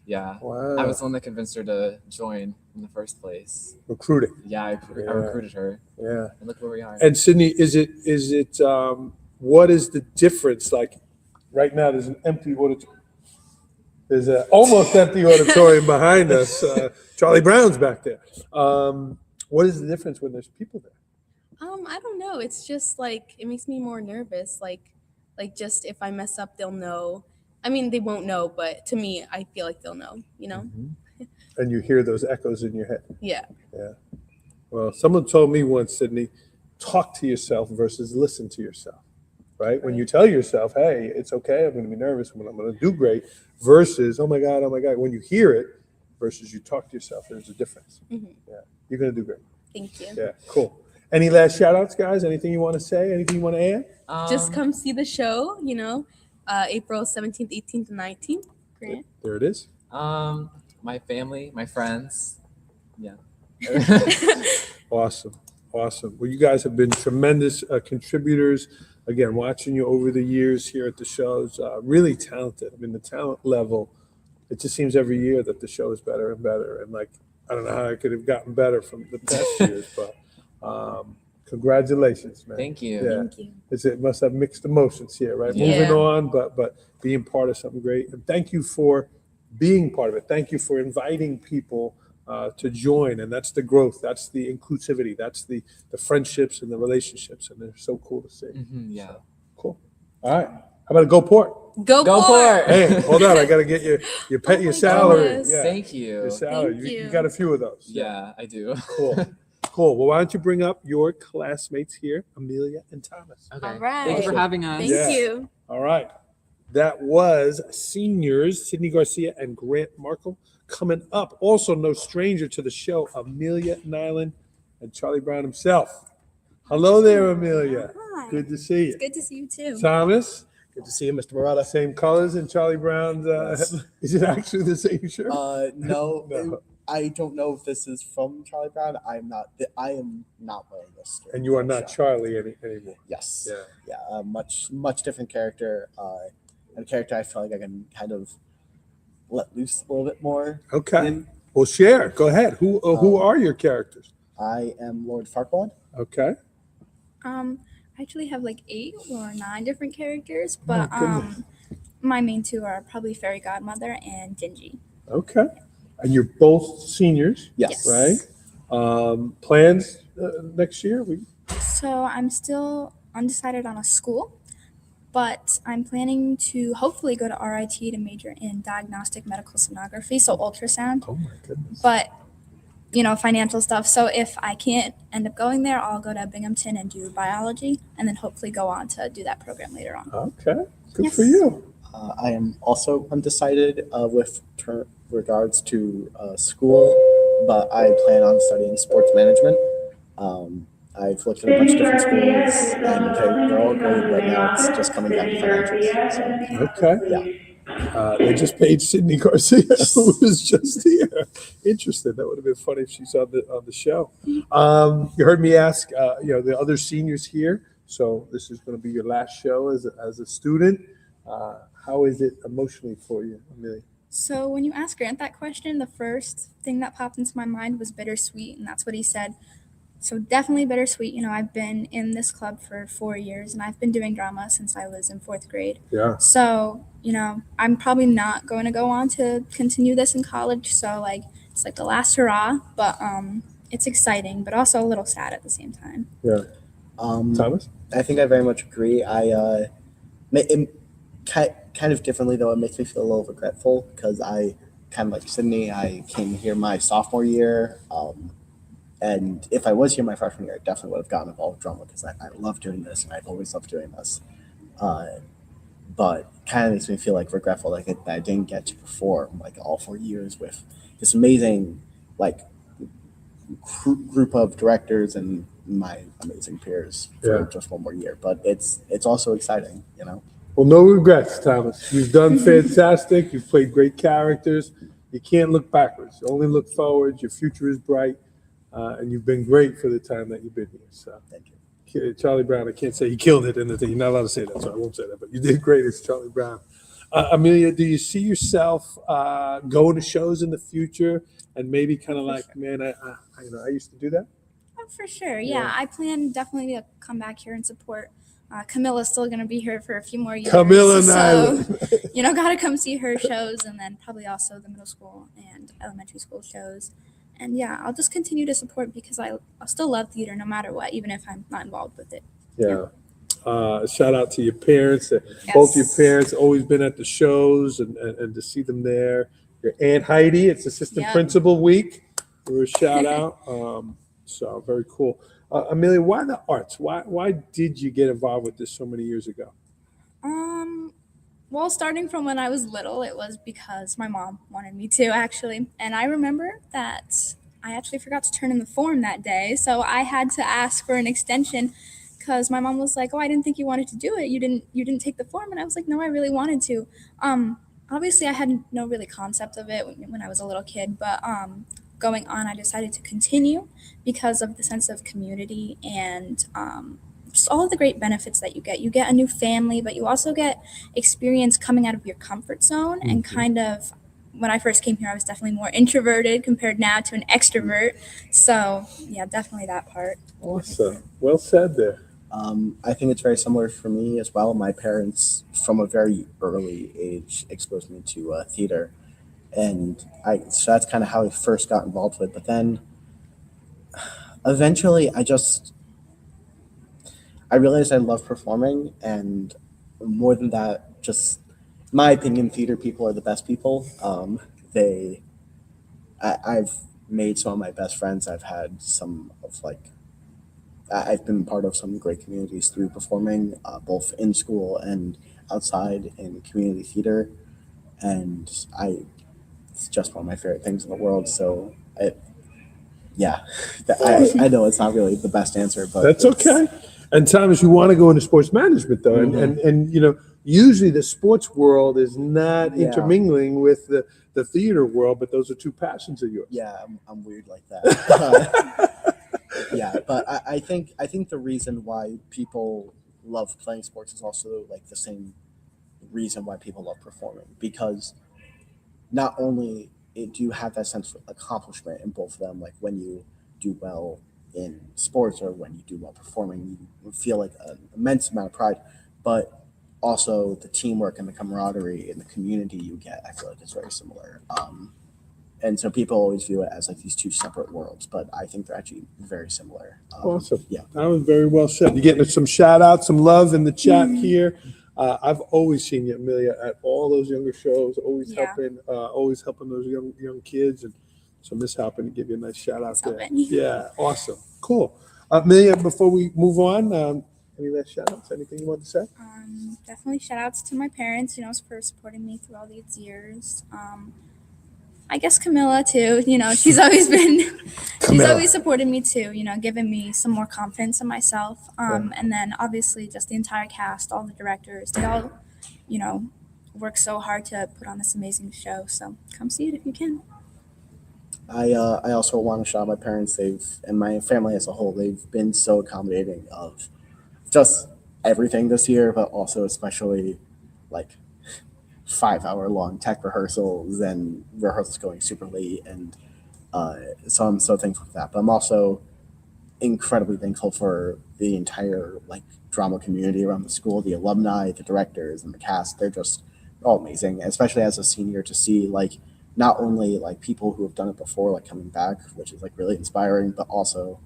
S8: Yeah.
S1: Wow.
S8: I was the one that convinced her to join in the first place.
S1: Recruiting.
S8: Yeah, I recruited her,
S1: Yeah.
S8: and look where we are.
S1: And Sydney, is it what is the difference? Like right now, there's an empty auditorium. There's an almost empty auditorium behind us. Charlie Brown's back there. What is the difference when there's people there?
S10: I don't know. It's just like it makes me more nervous. Like just if I mess up, they'll know. I mean, they won't know, but to me, I feel like they'll know. You know?
S1: And you hear those echoes in your head.
S10: Yeah.
S1: Yeah. Well, someone told me once, Sydney, talk to yourself versus listen to yourself. Right? When you tell yourself, hey, it's okay, I'm going to be nervous, but I'm going to do great, versus, oh my God. When you hear it versus you talk to yourself, there's a difference. Yeah. You're going to do great.
S10: Thank you.
S1: Yeah. Cool. Any last shout outs, guys? Anything you want to say? Anything you want to add?
S10: Just come see the show. You know, April 17th, 18th, and 19th. Grant.
S1: There it is.
S8: My family, my friends. Yeah.
S1: Awesome. Well, you guys have been tremendous contributors. Again, watching you over the years here at the shows, really talented. I mean, the talent level, it just seems every year that the show is better and better. And like, I don't know how it could have gotten better from the past years, but congratulations, man.
S8: Thank you.
S1: Yeah.
S10: Thank you.
S1: It must have mixed emotions here, right?
S10: Yeah.
S1: Moving on, but being part of something great. And thank you for being part of it. Thank you for inviting people to join. And that's the growth. That's the inclusivity. That's the friendships and the relationships. And they're so cool to see.
S8: Yeah.
S1: So, cool. All right. How about a go port?
S10: Go
S8: for it.
S1: Hey, hold on. I got to get your salary.
S10: goodness.
S1: Yeah.
S8: Thank you.
S1: Your salary.
S10: Thank
S1: You
S10: you.
S1: got a few of those.
S8: Yeah, I do.
S1: Cool. Cool. Well, why don't you bring up your classmates here, Amelia and Thomas?
S8: Okay.
S10: All right.
S8: Thank you for having us.
S10: Thank
S1: Yeah.
S10: you.
S1: All right. That was seniors Sydney Garcia and Grant Markle. Coming up, also no stranger to the show, Amelia Nyland and Charlie Brown himself. Hello there, Amelia.
S9: Hi.
S1: Good to see you.
S9: It's good to see you too.
S1: Thomas,
S11: Good to see you, Mr. Murata.
S1: same colors in Charlie Brown's. Is it actually the same shirt?
S11: No,
S1: No.
S11: I don't know if this is from Charlie Brown. I am not wearing this.
S1: And you are not Charlie anymore.
S11: Yes.
S1: Yeah.
S11: Yeah. Much different character. And a character I feel like I can kind of let loose a little bit more.
S1: Okay.
S11: in.
S1: Well, share. Go ahead. Who are your characters?
S11: I am Lord Farquaad.
S1: Okay.
S9: I actually have like 8 or 9 different characters, but
S1: goodness.
S9: my main 2 are probably Fairy Godmother and Dingy.
S1: Okay. And you're both seniors,
S11: Yes.
S1: right? Plans next year?
S9: So I'm still undecided on a school, but I'm planning to hopefully go to RIT to major in diagnostic medical sonography, so ultrasound.
S1: Oh my goodness.
S9: But financial stuff. So if I can't end up going there, I'll go to Binghamton and do biology, and then hopefully go on to do that program later on.
S1: Okay. Good
S9: Yes.
S1: for you.
S11: I am also undecided with regards to school, but I plan on studying sports management. I've looked at a bunch of different schools, and they're all great. Right now, it's just coming down to financials. So,
S1: Okay.
S11: yeah.
S1: They just paid Sydney Garcia, who was just here. Interesting. That would have been funny if she's on the show. You heard me ask, the other seniors here. So this is going to be your last show as a student. How is it emotionally for you, Amelia?
S9: So when you asked Grant that question, the first thing that popped into my mind was bittersweet, and that's what he said. So definitely bittersweet. I've been in this club for 4 years, and I've been doing drama since I was in 4th grade.
S1: Yeah.
S9: So, I'm probably not going to go on to continue this in college. So like it's like the last hurrah, but it's exciting, but also a little sad at the same time.
S1: Thomas?
S11: I think I very much agree. Kind of differently though. It makes me feel a little regretful because I kind of like Sydney. I came here my sophomore year, and if I was here my freshman year, I definitely would have gotten involved with drama because I love doing this and I've always loved doing this. But kind of makes me feel like regretful, like that I didn't get to perform like all 4 years with this amazing like group of directors and my amazing peers for just one more year. But it's also exciting,
S1: Well, no regrets, Thomas. You've done fantastic. You've played great characters. You can't look backwards. You only look forward. Your future is bright, and you've been great for the time that you've been here. So,
S11: Thank you.
S1: Charlie Brown, I can't say he killed it in the thing. You're not allowed to say that, so I won't say that. But you did great as Charlie Brown. Amelia, do you see yourself going to shows in the future and maybe kind of like, man, I used to do that?
S9: Oh, for sure. Yeah, I plan definitely to come back here and support. Camilla's still going to be here for a few more years.
S1: Camilla and
S9: so, got to come see her shows, and then probably also the middle school and elementary school shows. And yeah, I'll just continue to support because I still love theater no matter what, even if I'm not involved with it.
S1: Yeah. Shout out to your parents. Both your parents always been at the shows and to see them there. Your Aunt Heidi, it's assistant principal week. For a shout out. So very cool. Amelia, why the arts? Why did you get involved with this so many years ago?
S9: Well, starting from when I was little, it was because my mom wanted me to, actually. And I remember that I actually forgot to turn in the form that day, so I had to ask for an extension because my mom was like, "Oh, I didn't think you wanted to do it. You didn't take the form." And I was like, "No, I really wanted to." Obviously, I had no really concept of it when I was a little kid, but going on, I decided to continue because of the sense of community and just all of the great benefits that you get. You get a new family, but you also get experience coming out of your comfort zone and kind of, when I first came here, I was definitely more introverted compared now to an extrovert. So yeah, definitely that part.
S1: Awesome. Well said there.
S11: I think it's very similar for me as well. My parents, from a very early age, exposed me to theater, and so that's kind of how I first got involved with it. But then, eventually, I realized I love performing, and more than that, just in my opinion, theater people are the best people. I've made some of my best friends. I've had some of I've been part of some great communities through performing, both in school and outside in community theater, and it's just one of my favorite things in the world. So I know it's not really the best answer, but
S1: that's okay. And Thomas, you want to go into sports management though, and usually the sports world is not intermingling with the theater world, but those are two passions of yours.
S11: Yeah, I'm weird like that. Yeah, but I think the reason why people love playing sports is also like the same reason why people love performing, because not only do you have that sense of accomplishment in both of them, like when you do well in sports or when you do well performing, you feel like an immense amount of pride, but also the teamwork and the camaraderie and the community you get, I feel like it's very similar. And so people always view it as like these two separate worlds, but I think they're actually very similar.
S1: Awesome.
S11: Yeah.
S1: That was very well said. You're getting some shout outs, some love in the chat here. I've always seen you, Amelia, at all those younger shows, always helping those young kids. And so Miss Halpin, give you a nice shout out there. Yeah, awesome. Cool. Amelia, before we move on, any last shout outs? Anything you want to say?
S9: Definitely shout outs to my parents, for supporting me through all these years. I guess Camilla too, she's always always supported me too, giving me some more confidence in myself. And then obviously just the entire cast, all the directors, they all, work so hard to put on this amazing show. So come see it if you can.
S11: I also want to shout out my parents. And my family as a whole, they've been so accommodating of just everything this year, but also especially like 5-hour long tech rehearsals and rehearsals going super late. And so I'm so thankful for that. But I'm also incredibly thankful for the entire like drama community around the school, the alumni, the directors, and the cast. They're just all amazing, especially as a senior to see like not only like people who have done it before like coming back, which is like really inspiring, but also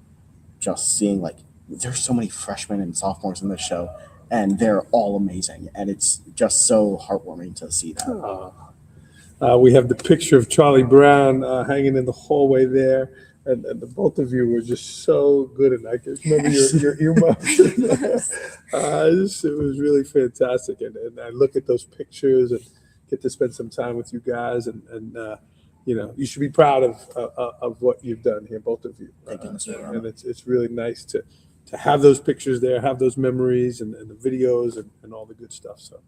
S11: just seeing like there's so many freshmen and sophomores in this show and they're all amazing, and it's just so heartwarming to see that.
S1: We have the picture of Charlie Brown hanging in the hallway there. And the both of you were just so good. And I can remember your earmuffs. It was really fantastic. And I look at those pictures and get to spend some time with you guys. And you know, you should be proud of what you've done here, both of you.
S7: Thank you.
S1: And it's really nice to have those pictures there, have those memories and the videos and all the good stuff. So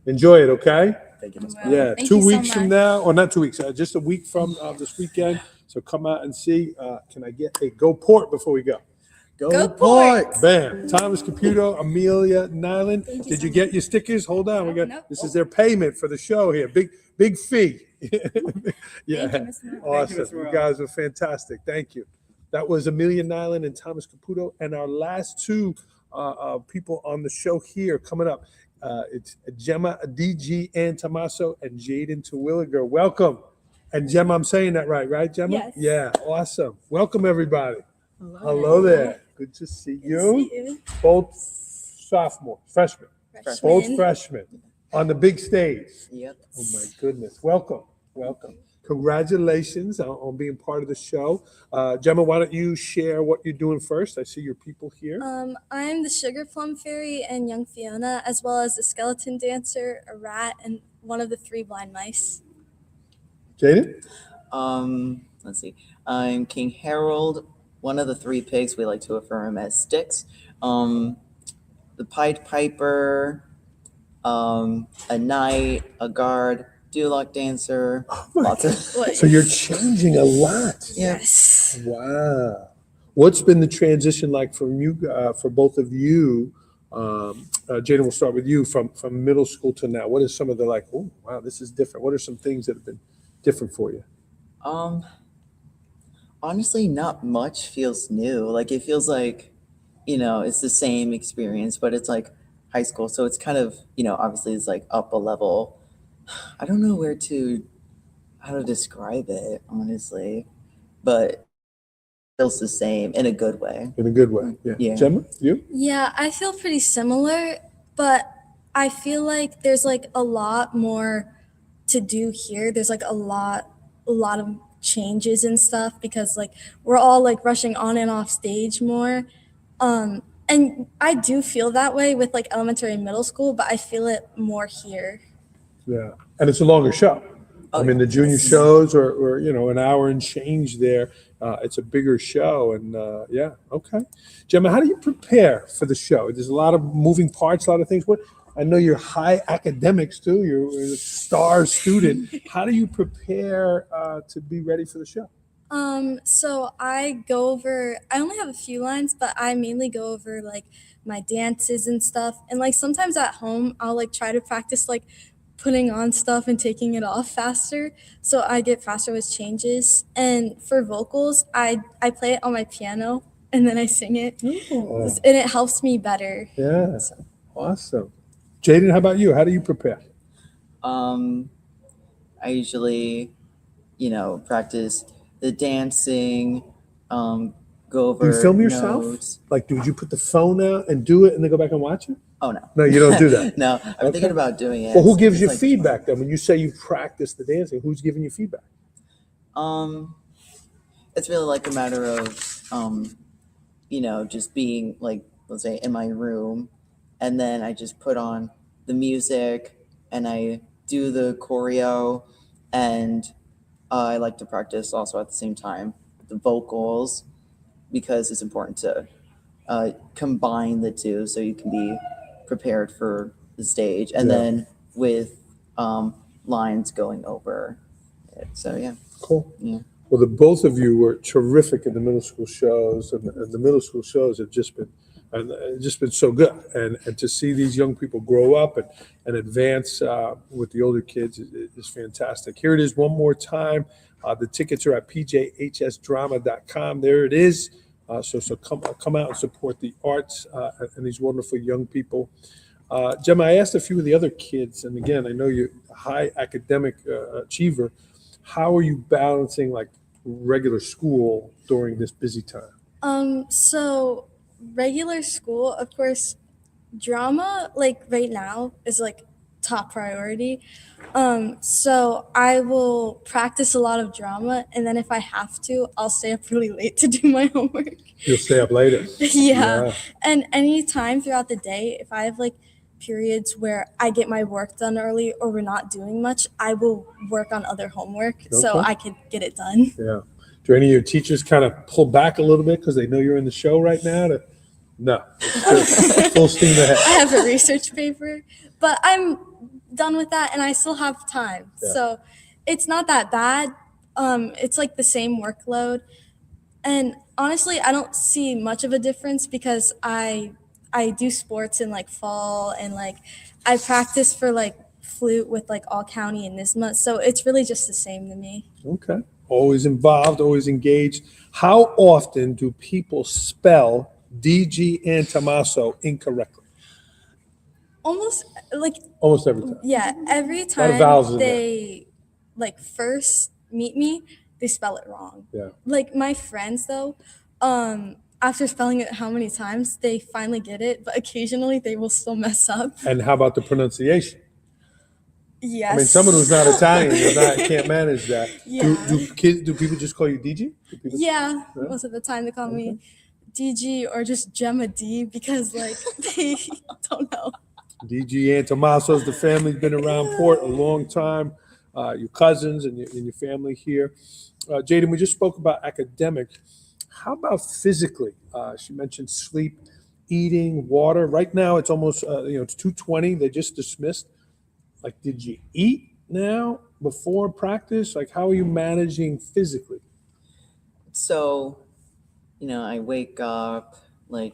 S1: enjoy it, okay?
S11: Thank you, Ms.
S9: Wow.
S11: Brown.
S1: Yeah,
S9: Thank
S1: 2
S9: you so
S1: weeks from
S9: much.
S1: now, or not 2 weeks, just a week from this weekend. So come out and see. Can I get a go port before we go?
S9: Go Port!
S1: Bam. Thomas Caputo, Amelia Nyland. Did you get your stickers? Hold on. This is their payment for the show here. Big fee. Yeah.
S9: Thank you, Ms. Moore.
S1: Awesome. You guys are fantastic. Thank you. That was Amelia Nyland and Thomas Caputo. And our last two people on the show here coming up. It's Gemma DG and Tommaso and Jaden Terwilliger. Welcome. And Gemma, I'm saying that right, Gemma?
S9: Yes.
S1: Yeah, awesome. Welcome, everybody. Hello there. Good to see you.
S9: See you.
S1: Both freshmen. Both
S9: Freshman.
S1: freshmen on the big stage.
S7: Yep.
S1: Oh my goodness. Welcome. Congratulations on being part of the show. Gemma, why don't you share what you're doing first? I see your people here.
S9: I'm the Sugar Plum Fairy and Young Fiona, as well as a skeleton dancer, a rat, and one of the 3 blind mice.
S1: Jaden?
S12: Let's see. I'm King Harold, one of the 3 pigs. We like to refer him as Sticks. The Pied Piper, a knight, a guard, Duloc dancer. Lots of.
S1: So you're changing a lot.
S9: Yes.
S1: Wow. What's been the transition like from you, for both of you? Jaden, we'll start with you from middle school to now. What is some of the like, oh, wow, this is different. What are some things that have been different for you?
S12: Honestly, not much feels new. Like it feels like, it's the same experience, but it's like high school. So it's kind of, obviously it's like up a level. I don't know how to describe it, honestly, but it feels the same in a good way.
S1: In a good way. Yeah.
S12: Yeah.
S1: Gemma, you?
S9: Yeah, I feel pretty similar, but I feel like there's like a lot more to do here. There's like a lot of changes and stuff because like we're all like rushing on and off stage more. And I do feel that way with like elementary and middle school, but I feel it more here.
S1: Yeah. And it's a longer show. I mean, the junior shows are an hour and change there. It's a bigger show. And yeah, okay. Gemma, how do you prepare for the show? There's a lot of moving parts, a lot of things. I know you're high academics too. You're a star student. How do you prepare to be ready for the show?
S9: So I only have a few lines, but I mainly go over like my dances and stuff. And like sometimes at home, I'll like try to practice like putting on stuff and taking it off faster. So I get faster with changes. And for vocals, I play it on my piano and then I sing it.
S1: Oh.
S9: And it helps me better.
S1: Yeah. Awesome. Jaden, how about you? How do you prepare?
S12: I usually, practice the dancing, go over.
S1: Do you film yourself?
S12: notes.
S1: Like, would you put the phone out and do it and then go back and watch it?
S12: Oh, no.
S1: No, you don't do that.
S12: No, I'm thinking about doing it.
S1: Well, who gives
S12: It's
S1: you
S12: like-
S1: feedback then? When you say you practice the dancing, who's giving you feedback?
S12: It's really like a matter of, just being like, let's say in my room, and then I just put on the music and I do the choreo, and I like to practice also at the same time the vocals because it's important to combine the two so you can be prepared for the stage, and then with lines going over it. So yeah.
S1: Cool.
S12: Yeah.
S1: Well, the both of you were terrific in the middle school shows, and the middle school shows have just been and it's just been so good. And to see these young people grow up and advance with the older kids is fantastic. Here it is one more time. The tickets are at PJHSDrama.com. There it is. So come out and support the arts and these wonderful young people. Gemma, I asked a few of the other kids, and again, I know you're a high academic achiever. How are you balancing like regular school during this busy time?
S9: So regular school, of course, drama, like right now, is like top priority. So I will practice a lot of drama, and then if I have to, I'll stay up really late to do my homework.
S1: You'll stay up later.
S9: Yeah. And any time throughout the day, if I have like periods where I get my work done early or we're not doing much, I will work on other homework so
S1: Okay.
S9: I can get it done.
S1: Yeah. Do any of your teachers kind of pull back a little bit because they know you're in the show right now? No. It's just full steam ahead.
S9: I have a research paper, but I'm done with that and I still have time.
S1: Yeah.
S9: So it's not that bad. It's like the same workload. And honestly, I don't see much of a difference because I do sports in like fall, and like I practice for like flute with like all county and NISMA. So it's really just the same to me.
S1: Okay. Always involved, always engaged. How often do people spell DG and Tommaso incorrectly?
S9: Almost like,
S1: Almost every time.
S9: yeah, every
S1: of vowels
S9: time
S1: in there.
S9: they like first meet me, they spell it wrong.
S1: Yeah.
S9: Like my friends though, after spelling it how many times, they finally get it, but occasionally they will still mess up.
S1: And how about the pronunciation?
S9: Yes.
S1: I mean, someone who's not Italian can't manage that.
S9: Yeah.
S1: Do people just call you DG? Do people-
S9: Yeah,
S1: Yeah?
S9: most of the time they call me DG or just Gemma D because like they don't know.
S1: DG and Tommaso's, the family's been around Port a long time. Your cousins and your family here. Jaden, we just spoke about academic. How about physically? She mentioned sleep, eating, water. Right now, it's almost it's 2:20. They just dismissed. Like, did you eat now before practice? Like, how are you managing physically?
S12: So, I wake up like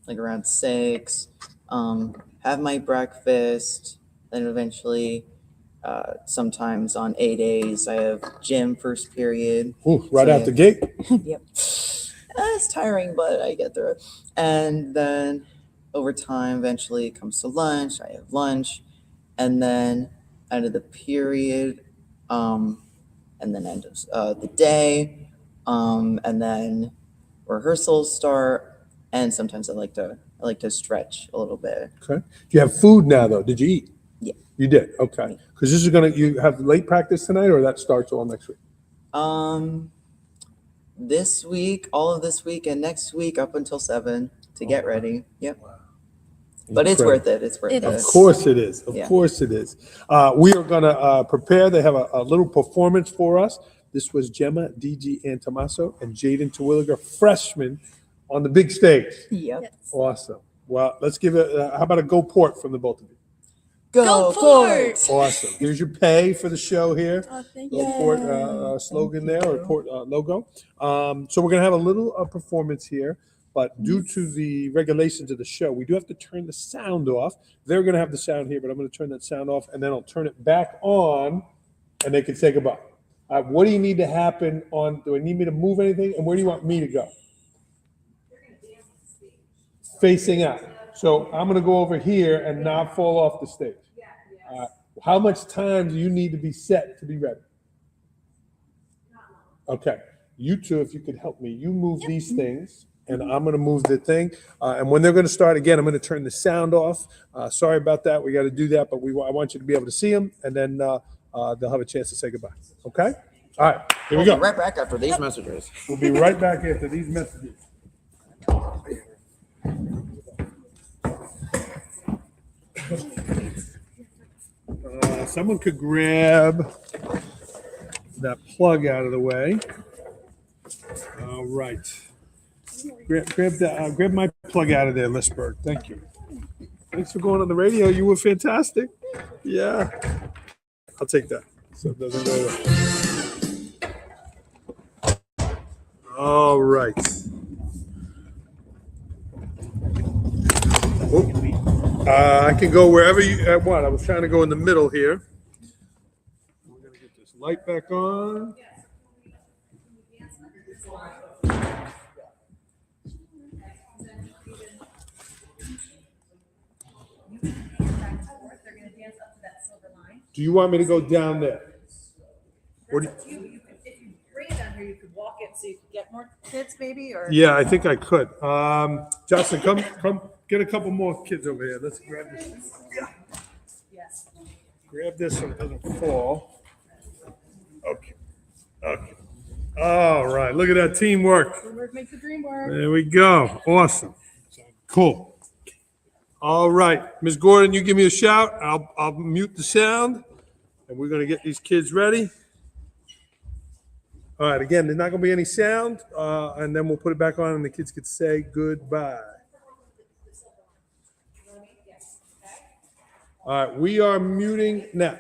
S12: around 6, have my breakfast, then eventually, sometimes on 8 days, I have gym first period.
S1: Ooh, right
S12: So,
S1: out the gate.
S12: Yep. It's tiring, but I get through it. And then over time, eventually it comes to lunch. I have lunch, and then end of the period, and then end of the day, and then rehearsals start. And sometimes I like to stretch a little bit.
S1: Okay. You have food now, though. Did you eat?
S12: Yeah.
S1: You did. Okay. Because you have late practice tonight, or that starts all next week?
S12: This week, all of this week, and next week up until 7 to get ready. Yep. But it's worth it. It's worth it.
S1: Of course it is. Of
S12: Yeah.
S1: course it is. We are going to prepare. They have a little performance for us. This was Gemma, DG, and Tommaso, and Jaden Terwilliger, freshman, on the big stage.
S12: Yep.
S1: Awesome. Well, let's give it, how about a go Port from the both of you?
S12: Go Port!
S1: Awesome. Here's your pay for the show here.
S9: Oh, thank
S1: Go
S9: you.
S1: Port slogan there, or Port logo. So we're going to have a little performance here, but due to the regulations of the show, we do have to turn the sound off. They're going to have the sound here, but I'm going to turn that sound off, and then I'll turn it back on, and they can say goodbye. What do you need to happen do I need me to move anything, and where do you want me to go? Facing out. So I'm going to go over here and not fall off the stage. How much time do you need to be set to be ready? Okay. You two, if you could help me, you move these things, and I'm going to move the thing. And when they're going to start again, I'm going to turn the sound off. Sorry about that. We got to do that, but I want you to be able to see them, and then they'll have a chance to say goodbye. Okay? All right. Here we go.
S12: We'll be right back after these messages.
S1: We'll be right back after these messages. Someone could grab that plug out of the way. All right. Grab my plug out of there, Lisberg. Thank you. Thanks for going on the radio. You were fantastic. Yeah. I'll take that. So it doesn't go away. All right. I can go wherever you want. I was trying to go in the middle here. We're gonna get this light back on. Do you want me to go down there? What do you,
S3: If you bring it down here, you could walk it so you could get more kids maybe, or?
S1: yeah, I think I could. Justin, come get a couple more kids over here. Let's grab this.
S3: Yes.
S1: Grab this so it doesn't fall. Okay. Okay. All right. Look at that teamwork.
S3: Teamwork makes the dream work.
S1: There we go. Awesome. Cool. All right, Ms. Gordon, you give me a shout. I'll mute the sound, and we're gonna get these kids ready. All right. Again, there's not gonna be any sound, and then we'll put it back on, and the kids could say goodbye. All right. We are muting now.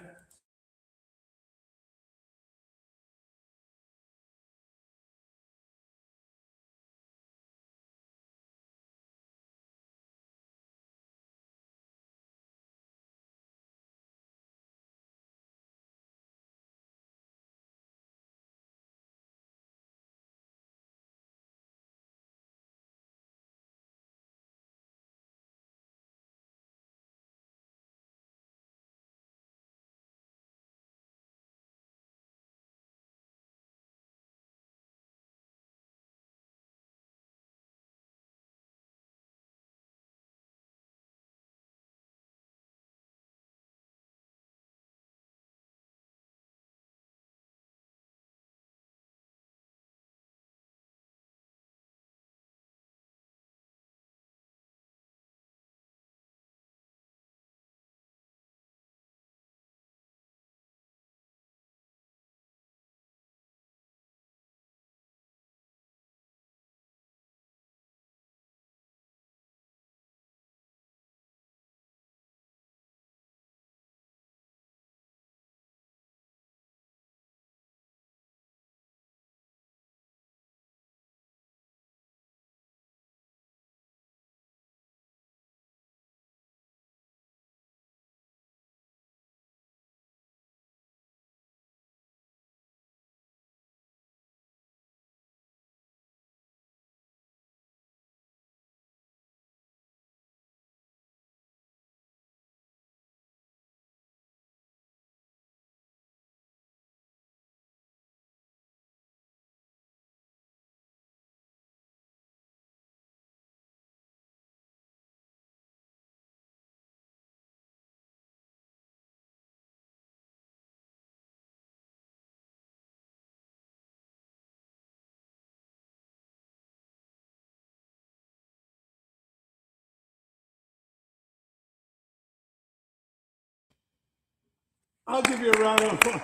S1: I'll give you a round of applause.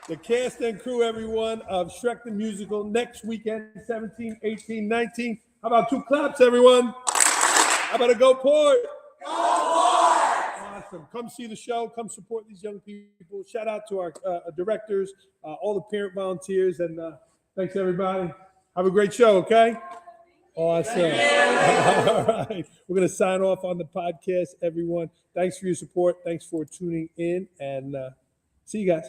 S1: The cast and crew, everyone, of Shrek the Musical next weekend, 17, 18, 19. How about two claps, everyone? How about a go Port? Go Port! Awesome. Come see the show. Come support these young people. Shout out to our directors, all the parent volunteers, and thanks, everybody. Have a great show, okay? Awesome. All right. We're going to sign off on the podcast, everyone. Thanks for your support. Thanks for tuning in, and see you guys.